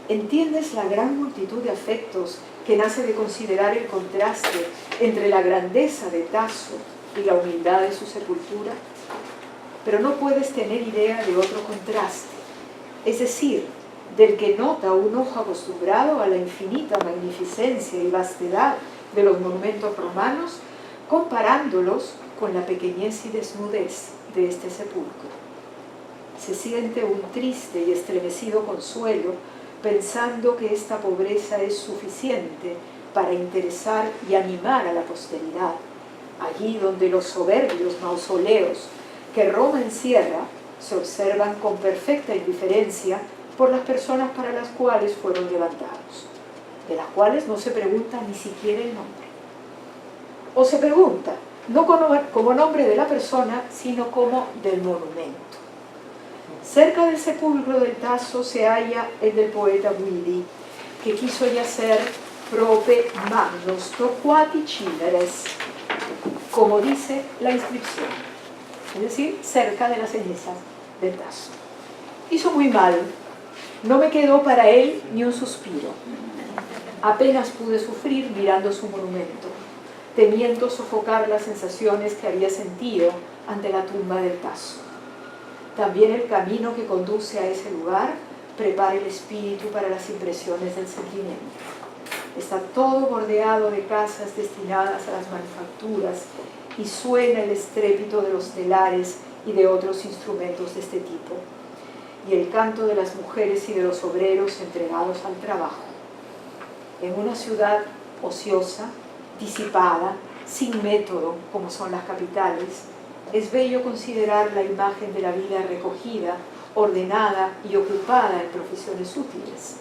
S1: ¿Entiendes la gran multitud de afectos que nace de considerar el contraste entre la grandeza de Tasso y la humildad de su sepultura? Pero no puedes tener idea de otro contraste, es decir, del que nota un ojo acostumbrado a la infinita magnificencia y vastedad de los monumentos romanos, comparándolos con la pequeñez y desnudez de este sepulcro. Se siente un triste y estremecido consuelo pensando que esta pobreza es suficiente para interesar y animar a la posteridad, allí donde los soberbios mausoleos que Roma encierra se observan con perfecta indiferencia por las personas para las cuales fueron levantados, de las cuales no se pregunta ni siquiera el nombre. O se pregunta, no como nombre de la persona, sino como del monumento. Cerca del sepulcro del Tasso se halla el del poeta Guidi, que quiso yacer prope magnos torquati cineres, como dice la inscripción, es decir, cerca de las cenizas del Tasso. Hizo muy mal, no me quedó para él ni un suspiro. Apenas pude sufrir mirando su monumento, temiendo sofocar las sensaciones que había sentido ante la tumba del Tasso. También el camino que conduce a ese lugar prepara el espíritu para las impresiones del sentimiento. Está todo bordeado de casas destinadas a las manufacturas y suena el estrépito de los telares y de otros instrumentos de este tipo, y el canto de las mujeres y de los obreros entregados al trabajo. En una ciudad ociosa, disipada, sin método, como son las capitales, es bello considerar la imagen de la vida recogida, ordenada y ocupada en profesiones útiles.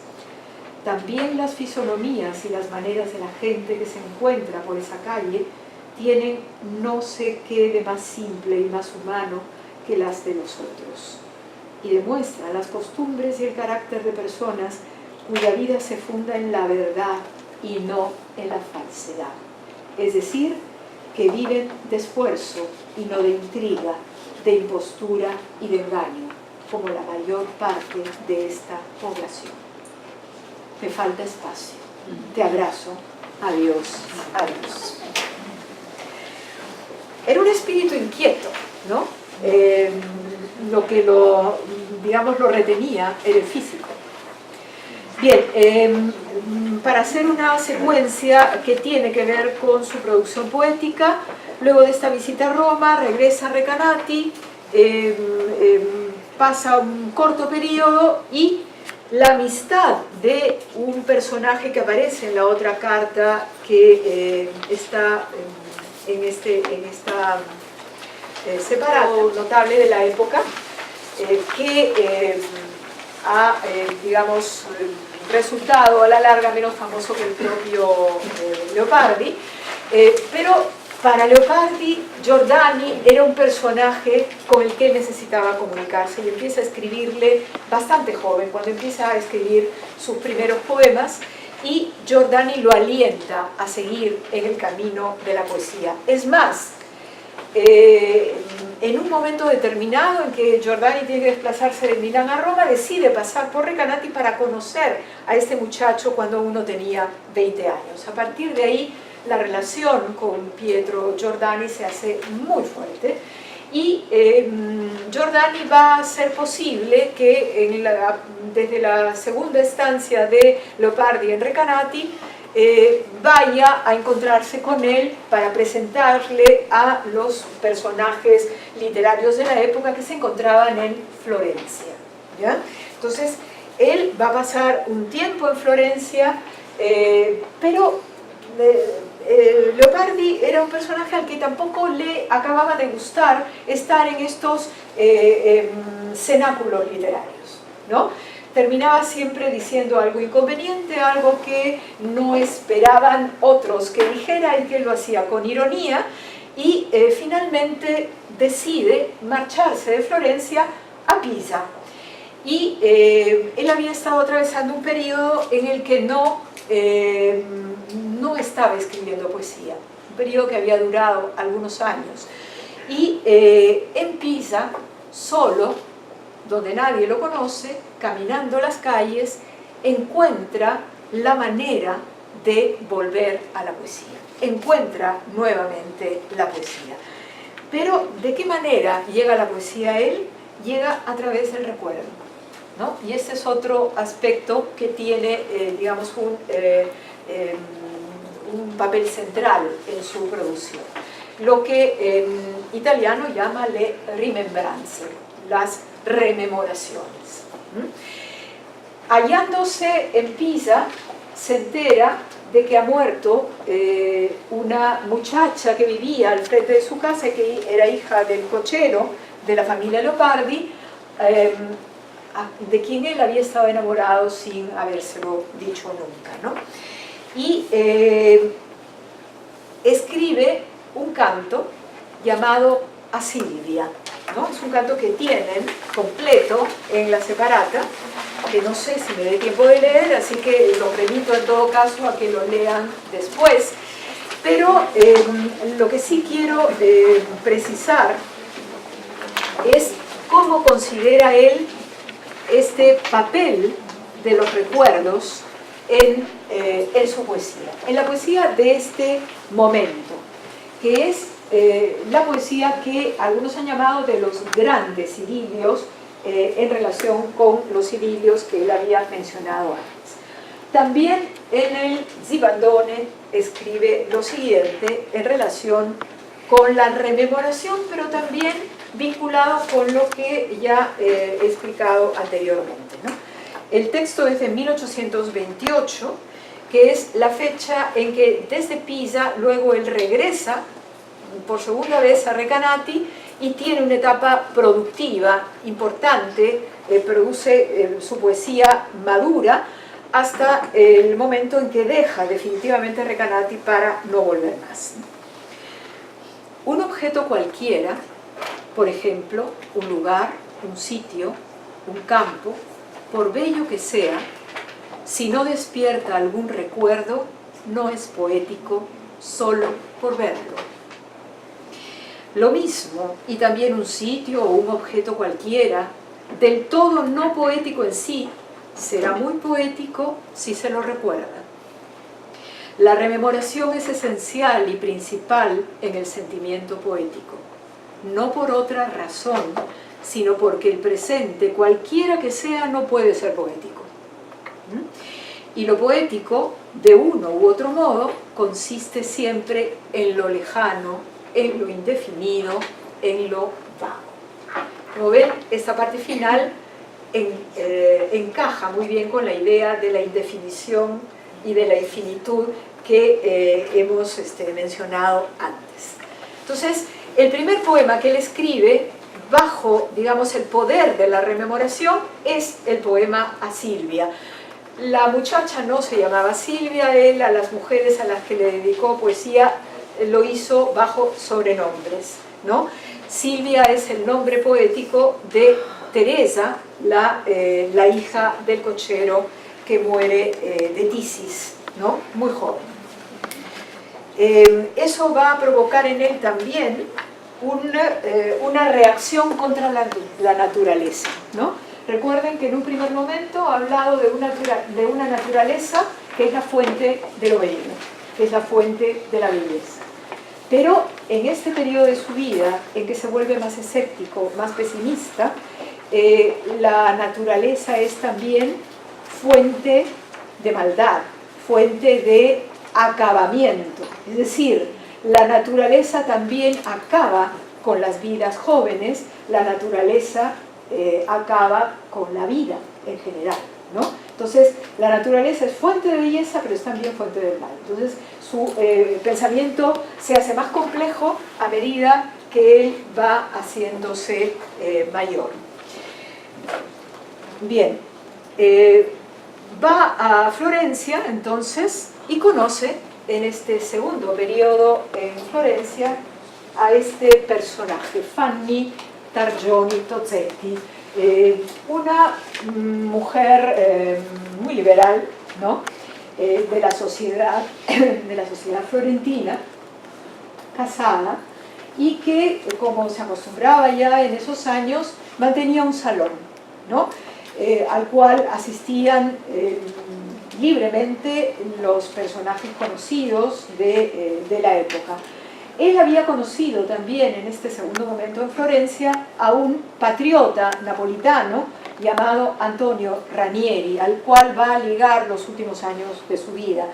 S1: También las fisonomías y las maneras de la gente que se encuentra por esa calle tienen no sé qué de más simple y más humano que las de los otros. y demuestra las costumbres y el carácter de personas cuya vida se funda en la verdad y no en la falsedad. Es decir, que viven de esfuerzo y no de intriga, de impostura y de engaño, como la mayor parte de esta población. Me falta espacio. Te abrazo. Adiós. Adiós. Era un espíritu inquieto, ¿no? Lo que lo retenía era el físico. Bien, para hacer una secuencia que tiene que ver con su producción poética, luego de esta visita a Roma, regresa a Recanati, pasa un corto periodo y la amistad de un personaje que aparece en la otra carta que está en esta separado notable de la época, que ha, digamos, resultado a la larga menos famoso que el propio Leopardi, pero para Leopardi, Giordani era un personaje con el que necesitaba comunicarse y empieza a escribirle bastante joven, cuando empieza a escribir sus primeros poemas, y Giordani lo alienta a seguir en el camino de la poesía. Es más, en un momento determinado en que Giordani tiene que desplazarse de Milán a Roma, decide pasar por Recanati para conocer a este muchacho cuando uno tenía 20 años. A partir de ahí, la relación con Pietro Giordani se hace muy fuerte y Giordani va a hacer posible que desde la segunda estancia de Leopardi en Recanati vaya a encontrarse con él para presentarle a los personajes literarios de la época que se encontraban en Florencia, ¿ya? Entonces, él va a pasar un tiempo en Florencia, pero Leopardi era un personaje al que tampoco le acababa de gustar estar en estos cenáculos literarios, ¿no? Terminaba siempre diciendo algo inconveniente, algo que no esperaban otros que dijera y que lo hacía con ironía, y finalmente decide marcharse de Florencia a Pisa. Y él había estado atravesando un periodo en el que no estaba escribiendo poesía, un periodo que había durado algunos años. Y en Pisa, solo, donde nadie lo conoce, caminando las calles, encuentra la manera de volver a la poesía, encuentra nuevamente la poesía. Pero ¿de qué manera llega la poesía a él? Llega a través del recuerdo, ¿no? Y este es otro aspecto que tiene, digamos, un papel central en su producción. Lo que en italiano llama le rimembranze, las rememoraciones. Hallándose en Pisa, se entera de que ha muerto una muchacha que vivía al frente de su casa y que era hija del cochero de la familia Leopardi, de quien él había estado enamorado sin habérselo dicho nunca, ¿no? Y escribe un canto llamado A Silvia, ¿no? Es un canto que tienen completo en la separata, que no sé si me dé tiempo de leer, así que lo remito en todo caso a que lo lean después. Pero lo que sí quiero precisar es cómo considera él este papel de los recuerdos en su poesía, en la poesía de este momento, que es la poesía que algunos han llamado de los grandes idilios en relación con los idilios que él había mencionado antes. También en el Zibandone escribe lo siguiente en relación con la rememoración, pero también vinculado con lo que ya he explicado anteriormente, ¿no? El texto es de 1828, que es la fecha en que desde Pisa luego él regresa por segunda vez a Recanati y tiene una etapa productiva importante, produce su poesía madura hasta el momento en que deja definitivamente Recanati para no volver más. Un objeto cualquiera, por ejemplo, un lugar, un sitio, un campo, por bello que sea, si no despierta algún recuerdo, no es poético solo por verlo. Lo mismo, y también un sitio o un objeto cualquiera, del todo no poético en sí, será muy poético si se lo recuerda. La rememoración es esencial y principal en el sentimiento poético, no por otra razón, sino porque el presente, cualquiera que sea, no puede ser poético. Y lo poético, de uno u otro modo, consiste siempre en lo lejano, en lo indefinido, en lo vago. Como ven, esta parte final encaja muy bien con la idea de la indefinición y de la infinitud que hemos mencionado antes. Entonces, el primer poema que él escribe bajo, digamos, el poder de la rememoración es el poema a Silvia. La muchacha no se llamaba Silvia, él a las mujeres a las que le dedicó poesía lo hizo bajo sobrenombres, ¿no? Silvia es el nombre poético de Teresa, la hija del cochero que muere de tisis, ¿no? Muy joven. Eso va a provocar en él también una reacción contra la naturaleza, ¿no? Recuerden que en un primer momento ha hablado de una naturaleza que es la fuente de lo bello, que es la fuente de la belleza. Pero en este periodo de su vida, en que se vuelve más escéptico, más pesimista, la naturaleza es también fuente de maldad, fuente de acabamiento. Es decir, la naturaleza también acaba con las vidas jóvenes, la naturaleza acaba con la vida en general, ¿no? Entonces, la naturaleza es fuente de belleza, pero es también fuente del mal. Entonces, su pensamiento se hace más complejo a medida que él va haciéndose mayor. Bien, va a Florencia, entonces, y conoce en este segundo periodo en Florencia a este personaje, Fanny Targioni Tozzetti, una mujer muy liberal, ¿no? de la sociedad florentina, casada, y que, como se acostumbraba ya en esos años, mantenía un salón, ¿no? Al cual asistían libremente los personajes conocidos de la época. Él había conocido también en este segundo momento en Florencia a un patriota napolitano llamado Antonio Ranieri, al cual va a ligar los últimos años de su vida.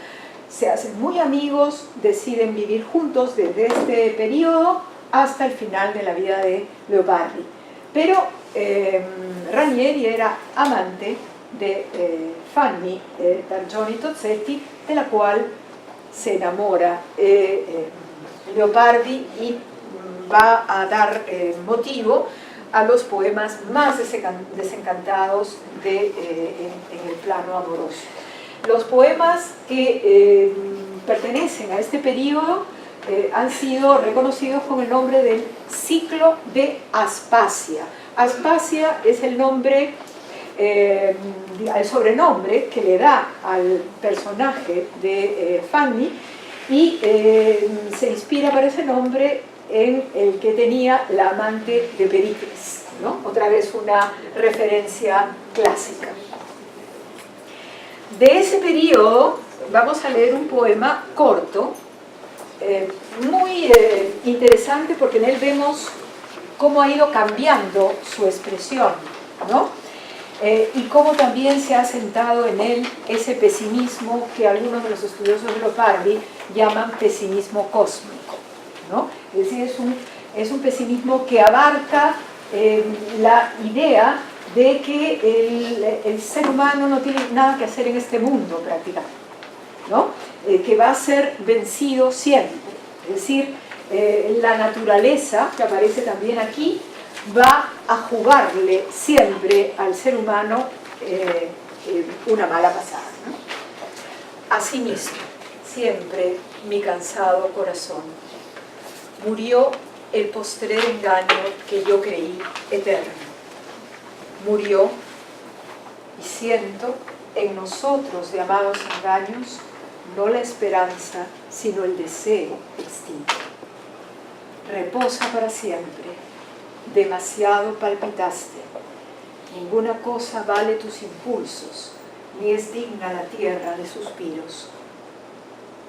S1: Se hacen muy amigos, deciden vivir juntos desde este periodo hasta el final de la vida de Leopardi. Pero Ranieri era amante de Fanny Targioni Tozzetti, de la cual se enamora Leopardi y va a dar motivo a los poemas más desencantados en el plano amoroso. Los poemas que pertenecen a este periodo han sido reconocidos con el nombre del ciclo de Aspasia. Aspasia es el nombre, el sobrenombre que le da al personaje de Fanny, y se inspira para ese nombre en el que tenía la amante de Pericles, ¿no? Otra vez una referencia clásica. De ese periodo vamos a leer un poema corto, muy interesante, porque en él vemos cómo ha ido cambiando su expresión, ¿no? Y cómo también se ha asentado en él ese pesimismo que algunos de los estudiosos de Leopardi llaman pesimismo cósmico, ¿no? Es decir, es un pesimismo que abarca la idea de que el ser humano no tiene nada que hacer en este mundo prácticamente, ¿no? Que va a ser vencido siempre. Es decir, la naturaleza, que aparece también aquí, va a jugarle siempre al ser humano una mala pasada, ¿no? Asimismo, siempre mi cansado corazón murió el postrer engaño que yo creí eterno. murió, y siento en nosotros llamados engaños no la esperanza, sino el deseo extinto. Reposa para siempre, demasiado palpitaste, ninguna cosa vale tus impulsos, ni es digna la tierra de suspiros.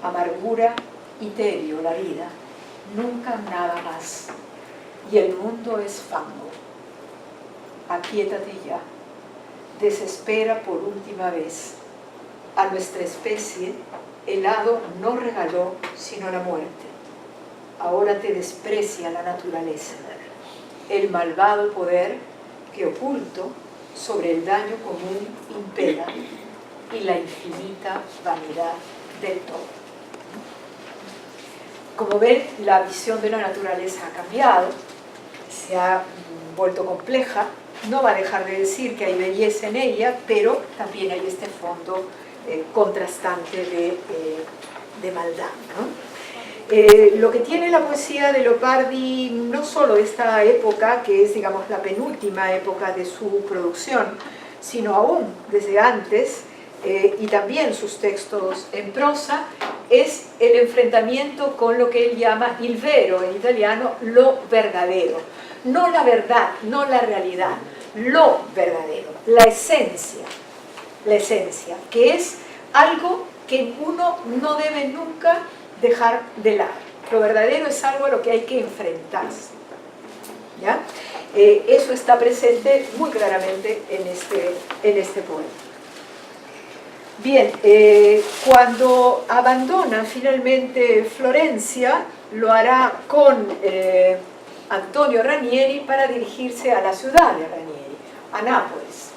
S1: Amargura y tedio la vida, nunca nada más, y el mundo es fango. Aquíétate ya, desespera por última vez. A nuestra especie el hado no regaló sino la muerte. Ahora te desprecia la naturaleza, el malvado poder que oculto sobre el daño común impera, y la infinita vanidad del todo. Como ven, la visión de la naturaleza ha cambiado, se ha vuelto compleja. No va a dejar de decir que hay belleza en ella, pero también hay este fondo contrastante de maldad, ¿no? Lo que tiene la poesía de Leopardi, no solo esta época, que es, digamos, la penúltima época de su producción, sino aún desde antes, y también sus textos en prosa, es el enfrentamiento con lo que él llama il vero, en italiano, lo verdadero. No la verdad, no la realidad, lo verdadero, la esencia, que es algo que uno no debe nunca dejar de lado. Lo verdadero es algo a lo que hay que enfrentarse, ¿ya? Eso está presente muy claramente en este poema. Bien, cuando abandona finalmente Florencia, lo hará con Antonio Ranieri para dirigirse a la ciudad de Ranieri, a Nápoles,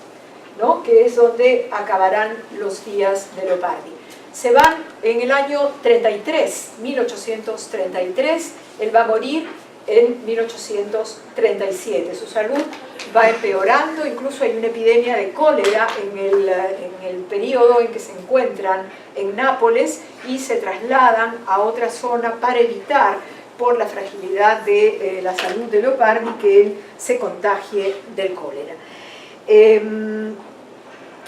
S1: ¿no? Que es donde acabarán los días de Leopardi. Se van en el año 33, 1833, él va a morir en 1837. Su salud va empeorando, incluso hay una epidemia de cólera en el periodo en que se encuentran en Nápoles y se trasladan a otra zona para evitar, por la fragilidad de la salud de Leopardi, que él se contagie del cólera. En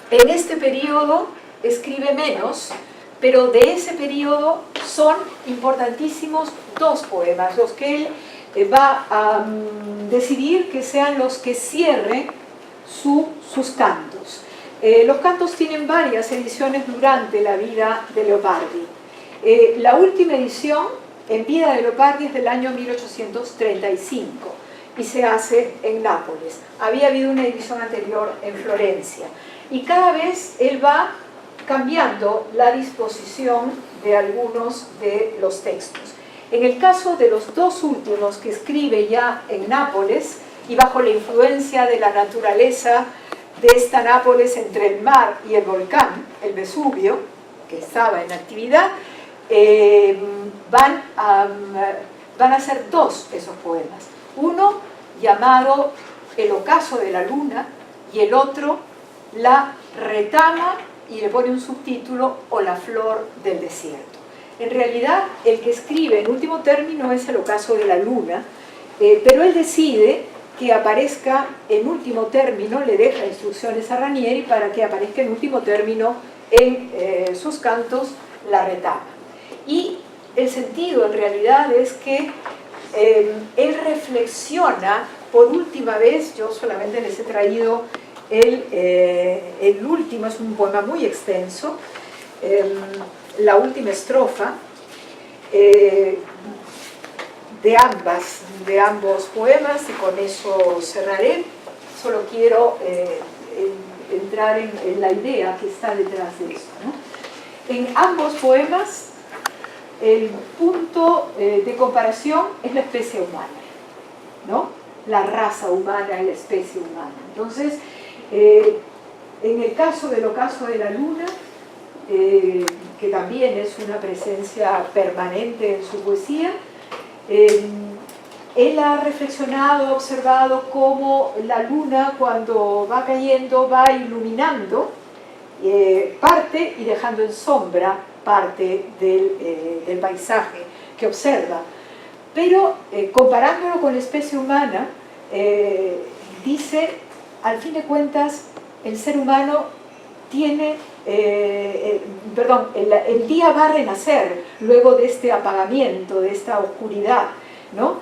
S1: este periodo escribe menos, pero de ese periodo son importantísimos dos poemas, los que él va a decidir que sean los que cierren sus cantos. Los cantos tienen varias ediciones durante la vida de Leopardi. La última edición en vida de Leopardi es del año 1835 y se hace en Nápoles. Había habido una edición anterior en Florencia y cada vez él va cambiando la disposición de algunos de los textos. En el caso de los dos últimos que escribe ya en Nápoles y bajo la influencia de la naturaleza de esta Nápoles entre el mar y el volcán, el Vesubio, que estaba en actividad, van a ser dos esos poemas. Uno llamado El ocaso de la luna y el otro La retama, y le pone un subtítulo, o La flor del desierto. En realidad, el que escribe en último término es El ocaso de la luna, pero él decide que aparezca en último término, le deja instrucciones a Ranieri para que aparezca en último término en sus cantos La retama. Y el sentido en realidad es que él reflexiona por última vez. Yo solamente les he traído el último, es un poema muy extenso, la última estrofa de ambos poemas, y con eso cerraré. Solo quiero entrar en la idea que está detrás de esto, ¿no? En ambos poemas el punto de comparación es la especie humana, ¿no? La raza humana y la especie humana. Entonces, en el caso del ocaso de la luna, que también es una presencia permanente en su poesía, él ha reflexionado, ha observado cómo la luna, cuando va cayendo, va iluminando parte y dejando en sombra parte del paisaje que observa. Pero comparándolo con la especie humana, dice: al fin de cuentas, el ser humano tiene, el día va a renacer luego de este apagamiento, de esta oscuridad, ¿no?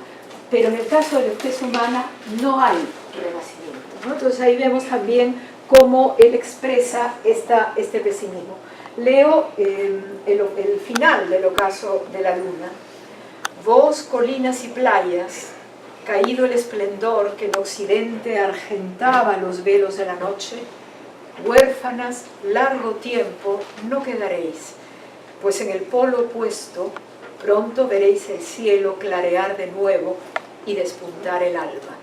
S1: Pero en el caso de la especie humana no hay renacimiento, ¿no? Entonces ahí vemos también cómo él expresa este pesimismo. Leo el final del ocaso de la luna. Vos, colinas y playas, caído el esplendor que en occidente argentaba los velos de la noche, huérfanas largo tiempo no quedaréis, pues en el polo opuesto pronto veréis el cielo clarear de nuevo y despuntar el alba,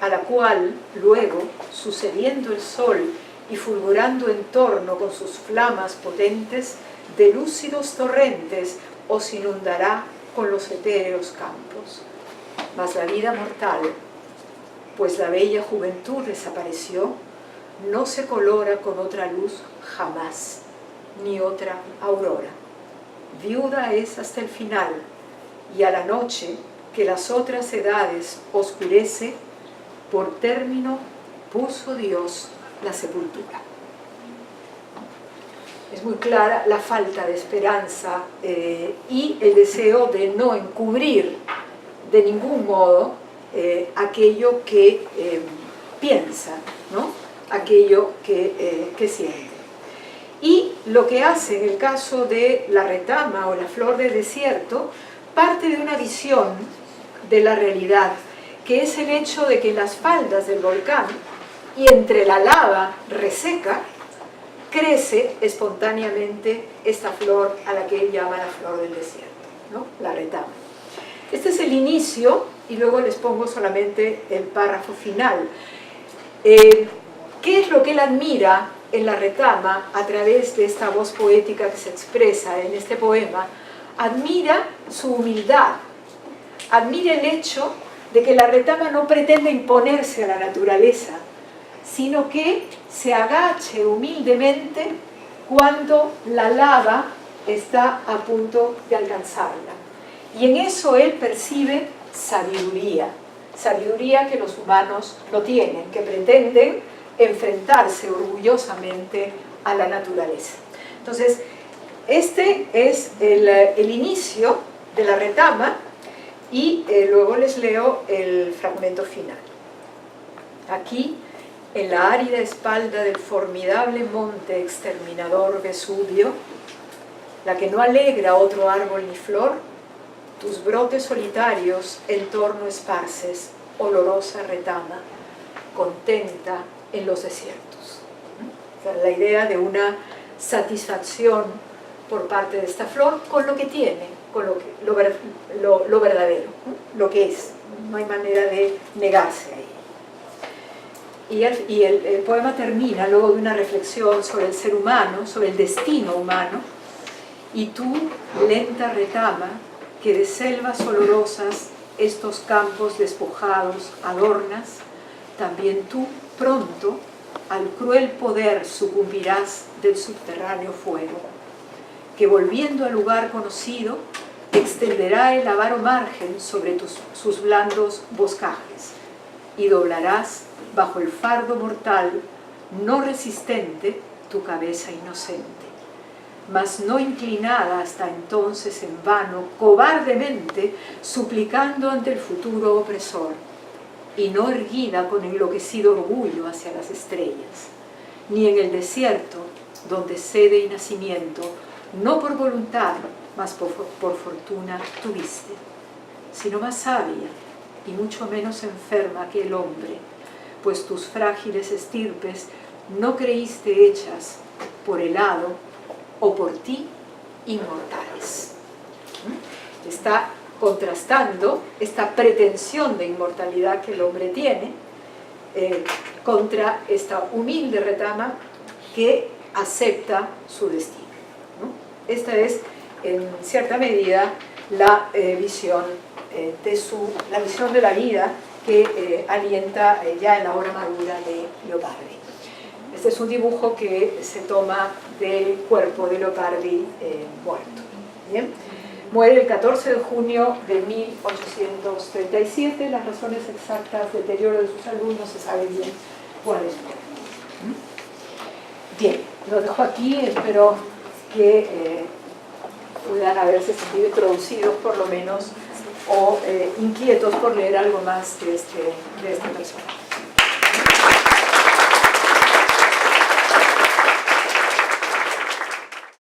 S1: a la cual luego, sucediendo el sol y fulgurando en torno con sus flamas potentes, de lúcidos torrentes os inundará con los etéreos campos. Mas la vida mortal, pues la bella juventud desapareció, no se colora con otra luz jamás, ni otra aurora. Viuda es hasta el final, y a la noche que las otras edades oscurece, por término puso Dios la sepultura. Es muy clara la falta de esperanza y el deseo de no encubrir de ningún modo aquello que piensa, ¿no? Aquello que siente. Y lo que hace en el caso de la retama o la flor del desierto parte de una visión de la realidad, que es el hecho de que en las faldas del volcán y entre la lava reseca crece espontáneamente esta flor a la que él llama la flor del desierto, ¿no? La retama. Este es el inicio y luego les pongo solamente el párrafo final. ¿Qué es lo que él admira en la retama a través de esta voz poética que se expresa en este poema? Admira su humildad, admira el hecho de que la retama no pretende imponerse a la naturaleza, sino que se agache humildemente cuando la lava está a punto de alcanzarla. Y en eso él percibe sabiduría, sabiduría que los humanos no tienen, que pretenden enfrentarse orgullosamente a la naturaleza. Entonces, este es el inicio de la retama y luego les leo el fragmento final. Aquí, en la árida espalda del formidable monte exterminador Vesubio, la que no alegra otro árbol ni flor, tus brotes solitarios en torno esparces, olorosa retama, contenta en los desiertos. O sea, la idea de una satisfacción por parte de esta flor con lo que tiene, con lo verdadero, lo que es. No hay manera de negarse a ello. Y el poema termina luego de una reflexión sobre el ser humano, sobre el destino humano, y tú, lenta retama, que de selvas olorosas estos campos despojados adornas, también tú pronto al cruel poder sucumbirás del subterráneo fuego, que volviendo al lugar conocido, extenderá el avaro margen sobre sus blandos boscajes, y doblarás bajo el fardo mortal, no resistente, tu cabeza inocente, mas no inclinada hasta entonces en vano, cobardemente, suplicando ante el futuro opresor, y no erguida con enloquecido orgullo hacia las estrellas, ni en el desierto, donde sede y nacimiento, no por voluntad, mas por fortuna tuviste, sino más sabia y mucho menos enferma que el hombre, pues tus frágiles estirpes no creíste hechas por el hado o por ti inmortales. Está contrastando esta pretensión de inmortalidad que el hombre tiene contra esta humilde retama que acepta su destino, ¿no? Esta es, en cierta medida, la visión de la vida que alienta ya en la obra madura de Leopardi. Este es un dibujo que se toma del cuerpo de Leopardi muerto. ¿Bien? Muere el 14 de junio de 1837. Las razones exactas del deterioro de su salud no se sabe bien ¿Cuáles fueron? Bien, lo dejo aquí, espero que puedan haberse sentido introducidos por lo menos o inquietos por leer algo más de esta persona.